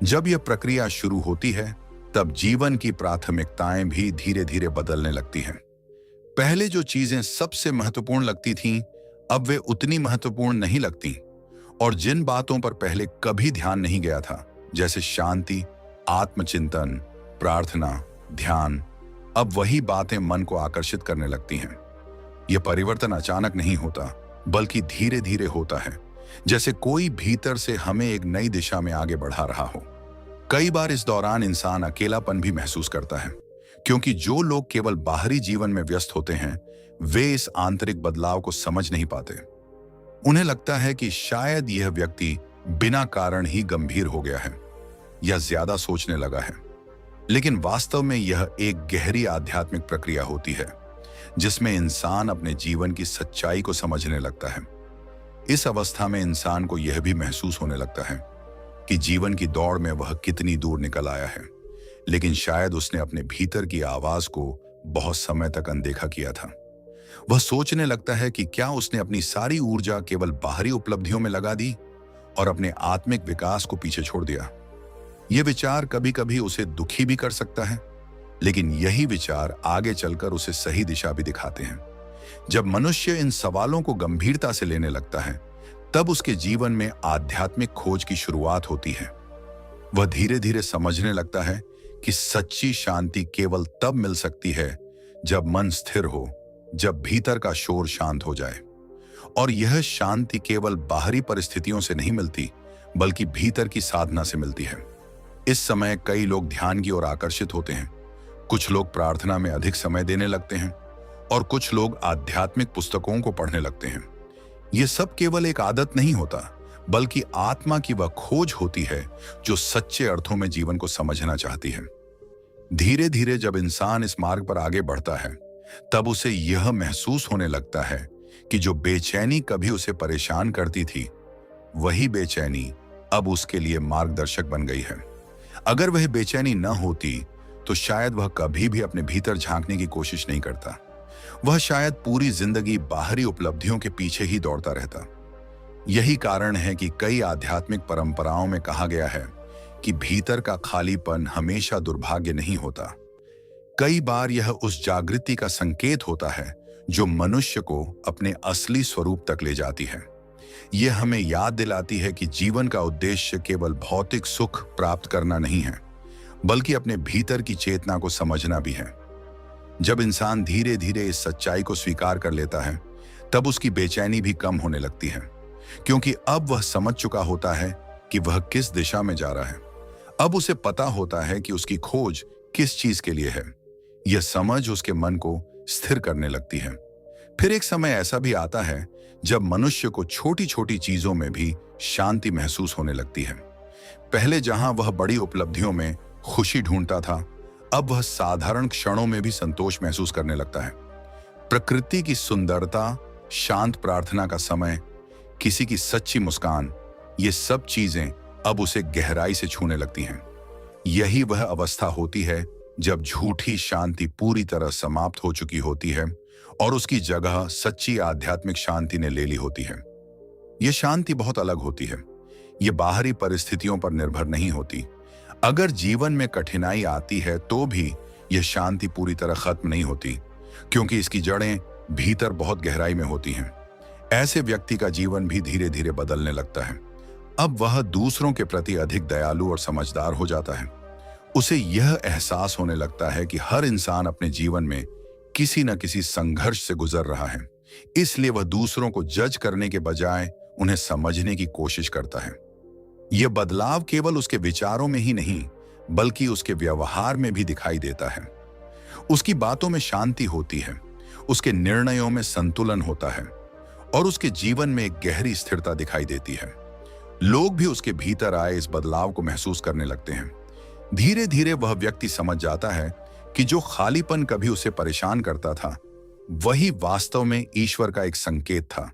जब यह प्रक्रिया शुरू होती है, तब जीवन की प्राथमिकताएं भी धीरे धीरे बदलने लगती हैं। पहले जो चीजें सबसे महत्वपूर्ण लगती थीं, अब वे उतनी महत्वपूर्ण नहीं लगती, और जिन बातों पर पहले कभी ध्यान नहीं गया था, जैसे शांति, आत्मचिंतन, प्रार्थना, ध्यान, अब वही बातें मन को आकर्षित करने लगती हैं। यह परिवर्तन अचानक नहीं होता, बल्कि धीरे धीरे होता है, जैसे कोई भीतर से हमें एक नई दिशा में आगे बढ़ा रहा हो। कई बार इस दौरान इंसान अकेलापन भी महसूस करता है, क्योंकि जो लोग केवल बाहरी जीवन में व्यस्त होते हैं, वे इस आंतरिक बदलाव को समझ नहीं पाते। उन्हें लगता है कि शायद यह व्यक्ति बिना कारण ही गंभीर हो गया है या ज्यादा सोचने लगा है। लेकिन वास्तव में यह एक गहरी आध्यात्मिक प्रक्रिया होती है, जिसमें इंसान अपने जीवन की सच्चाई को समझने लगता है। इस अवस्था में इंसान को यह भी महसूस होने लगता है कि जीवन की दौड़ में वह कितनी दूर निकल आया है, लेकिन शायद उसने अपने भीतर की आवाज को बहुत समय तक अनदेखा किया था। वह सोचने लगता है कि क्या उसने अपनी सारी ऊर्जा केवल बाहरी उपलब्धियों में लगा दी और अपने आत्मिक विकास को पीछे छोड़ दिया। यह विचार कभी कभी उसे दुखी भी कर सकता है, लेकिन यही विचार आगे चलकर उसे सही दिशा भी दिखाते हैं। जब मनुष्य इन सवालों को गंभीरता से लेने लगता है, तब उसके जीवन में आध्यात्मिक खोज की शुरुआत होती है। वह धीरे धीरे समझने लगता है कि सच्ची शांति केवल तब मिल सकती है जब मन स्थिर हो, जब भीतर का शोर शांत हो जाए। और यह शांति केवल बाहरी परिस्थितियों से नहीं मिलती, बल्कि भीतर की साधना से मिलती है। इस समय कई लोग ध्यान की ओर आकर्षित होते हैं, कुछ लोग प्रार्थना में अधिक समय देने लगते हैं, और कुछ लोग आध्यात्मिक पुस्तकों को पढ़ने लगते हैं। यह सब केवल एक आदत नहीं होता, बल्कि आत्मा की वह खोज होती है जो सच्चे अर्थों में जीवन को समझना चाहती है। धीरे धीरे जब इंसान इस मार्ग पर आगे बढ़ता है, तब उसे यह महसूस होने लगता है कि जो बेचैनी कभी उसे परेशान करती थी, वही बेचैनी अब उसके लिए मार्गदर्शक बन गई है। अगर वह बेचैनी न होती, तो शायद वह कभी भी अपने भीतर झांकने की कोशिश नहीं करता। वह शायद पूरी जिंदगी बाहरी उपलब्धियों के पीछे ही दौड़ता रहता। यही कारण है कि कई आध्यात्मिक परंपराओं में कहा गया है कि भीतर का खालीपन हमेशा दुर्भाग्य नहीं होता। कई बार यह उस जागृति का संकेत होता है जो मनुष्य को अपने असली स्वरूप तक ले जाती है। यह हमें याद दिलाती है कि जीवन का उद्देश्य केवल भौतिक सुख प्राप्त करना नहीं है, बल्कि अपने भीतर की चेतना को समझना भी है। जब इंसान धीरे धीरे इस सच्चाई को स्वीकार कर लेता है, तब उसकी बेचैनी भी कम होने लगती है, क्योंकि अब वह समझ चुका होता है कि वह किस दिशा में जा रहा है। अब उसे पता होता है कि उसकी खोज किस चीज के लिए है। यह समझ उसके मन को स्थिर करने लगती है। फिर एक समय ऐसा भी आता है जब मनुष्य को छोटी छोटी चीजों में भी शांति महसूस होने लगती है। पहले जहां वह बड़ी उपलब्धियों में खुशी ढूंढता था, अब वह साधारण क्षणों में भी संतोष महसूस करने लगता है। प्रकृति की सुंदरता, शांत प्रार्थना का समय, किसी की सच्ची मुस्कान, ये सब चीजें अब उसे गहराई से छूने लगती हैं। यही वह अवस्था होती है जब झूठी शांति पूरी तरह समाप्त हो चुकी होती है और उसकी जगह सच्ची आध्यात्मिक शांति ने ले ली होती है। ये शांति बहुत अलग होती है। ये बाहरी परिस्थितियों पर निर्भर नहीं होती। अगर जीवन में कठिनाई आती है तो भी यह शांति पूरी तरह खत्म नहीं होती, क्योंकि इसकी जड़ें भीतर बहुत गहराई में होती हैं। ऐसे व्यक्ति का जीवन भी धीरे धीरे बदलने लगता है। अब वह दूसरों के प्रति अधिक दयालु और समझदार हो जाता है। उसे यह एहसास होने लगता है कि हर इंसान अपने जीवन में किसी न किसी संघर्ष से गुजर रहा है, इसलिए वह दूसरों को जज करने के बजाय उन्हें समझने की कोशिश करता है। यह बदलाव केवल उसके विचारों में ही नहीं, बल्कि उसके व्यवहार में भी दिखाई देता है। उसकी बातों में शांति होती है, उसके निर्णयों में संतुलन होता है और उसके जीवन में एक गहरी स्थिरता दिखाई देती है। लोग भी उसके भीतर आए इस बदलाव को महसूस करने लगते हैं। धीरे धीरे वह व्यक्ति समझ जाता है कि जो खालीपन कभी उसे परेशान करता था, वही वास्तव में ईश्वर का एक संकेत था।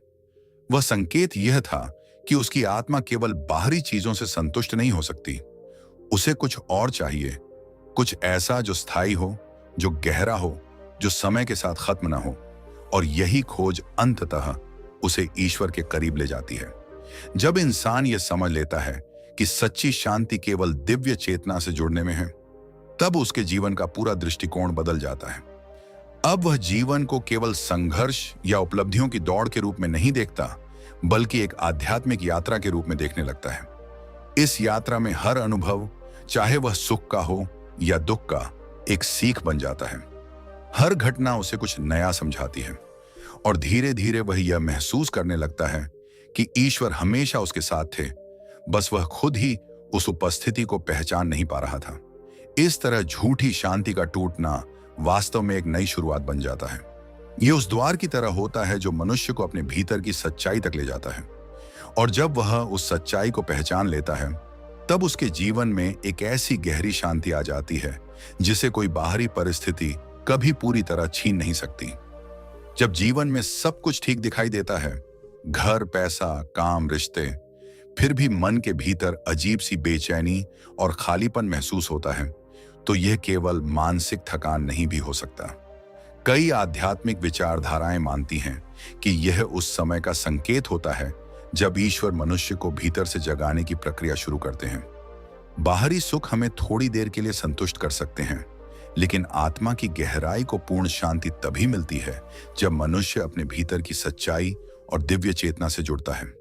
वह संकेत यह था कि उसकी आत्मा केवल बाहरी चीजों से संतुष्ट नहीं हो सकती। उसे कुछ और चाहिए, कुछ ऐसा जो स्थायी हो, जो गहरा हो, जो समय के साथ खत्म ना हो। और यही खोज अंततः उसे ईश्वर के करीब ले जाती है। जब इंसान यह समझ लेता है कि सच्ची शांति केवल दिव्य चेतना से जुड़ने में है, तब उसके जीवन का पूरा दृष्टिकोण बदल जाता है। अब वह जीवन को केवल संघर्ष या उपलब्धियों की दौड़ के रूप में नहीं देखता, बल्कि एक आध्यात्मिक यात्रा के रूप में देखने लगता है। इस यात्रा में हर अनुभव, चाहे वह सुख का हो या दुख का, एक सीख बन जाता है। हर घटना उसे कुछ नया समझाती है और धीरे धीरे वह यह महसूस करने लगता है कि ईश्वर हमेशा उसके साथ थे, बस वह खुद ही उस उपस्थिति को पहचान नहीं पा रहा था। इस तरह झूठी शांति का टूटना वास्तव में एक नई शुरुआत बन जाता है। यह उस द्वार की तरह होता है जो मनुष्य को अपने भीतर की सच्चाई तक ले जाता है। और जब वह उस सच्चाई को पहचान लेता है, तब उसके जीवन में एक ऐसी गहरी शांति आ जाती है जिसे कोई बाहरी परिस्थिति कभी पूरी तरह छीन नहीं सकती। जब जीवन में सब कुछ ठीक दिखाई देता है, घर, पैसा, काम, रिश्ते, फिर भी मन के भीतर अजीब सी बेचैनी और खालीपन महसूस होता है, तो यह केवल मानसिक थकान नहीं भी हो सकता। कई आध्यात्मिक विचारधाराएं मानती हैं कि यह उस समय का संकेत होता है जब ईश्वर मनुष्य को भीतर से जगाने की प्रक्रिया शुरू करते हैं। बाहरी सुख हमें थोड़ी देर के लिए संतुष्ट कर सकते हैं, लेकिन आत्मा की गहराई को पूर्ण शांति तभी मिलती है जब मनुष्य अपने भीतर की सच्चाई और दिव्य चेतना से जुड़ता है।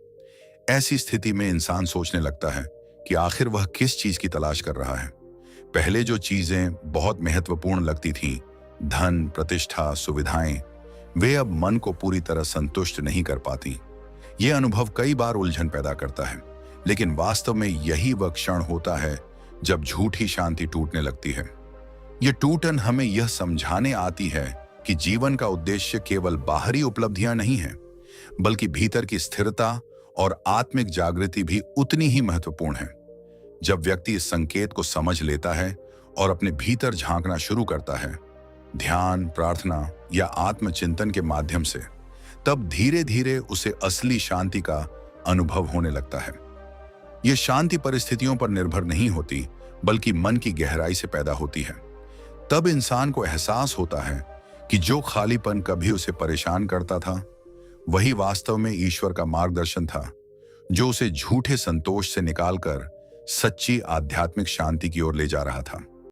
ऐसी स्थिति में इंसान सोचने लगता है कि आखिर वह किस चीज की तलाश कर रहा है। पहले जो चीजें बहुत महत्वपूर्ण लगती थीं, धन, प्रतिष्ठा, सुविधाएं, वे अब मन को पूरी तरह संतुष्ट नहीं कर पाती। यह अनुभव कई बार उलझन पैदा करता है, लेकिन वास्तव में यही वह क्षण होता है जब झूठी शांति टूटने लगती है। यह टूटन हमें यह समझाने आती है कि जीवन का उद्देश्य केवल बाहरी उपलब्धियां नहीं है, बल्कि भीतर की स्थिरता और आत्मिक जागृति भी उतनी ही महत्वपूर्ण है। जब व्यक्ति इस संकेत को समझ लेता है और अपने भीतर झांकना शुरू करता है, ध्यान, प्रार्थना या आत्मचिंतन के माध्यम से, तब धीरे धीरे उसे असली शांति का अनुभव होने लगता है। यह शांति परिस्थितियों पर निर्भर नहीं होती, बल्कि मन की गहराई से पैदा होती है। तब इंसान को एहसास होता है कि जो खालीपन कभी उसे परेशान करता था, वही वास्तव में ईश्वर का मार्गदर्शन था, जो उसे झूठे संतोष से निकालकर सच्ची आध्यात्मिक शांति की ओर ले जा रहा था।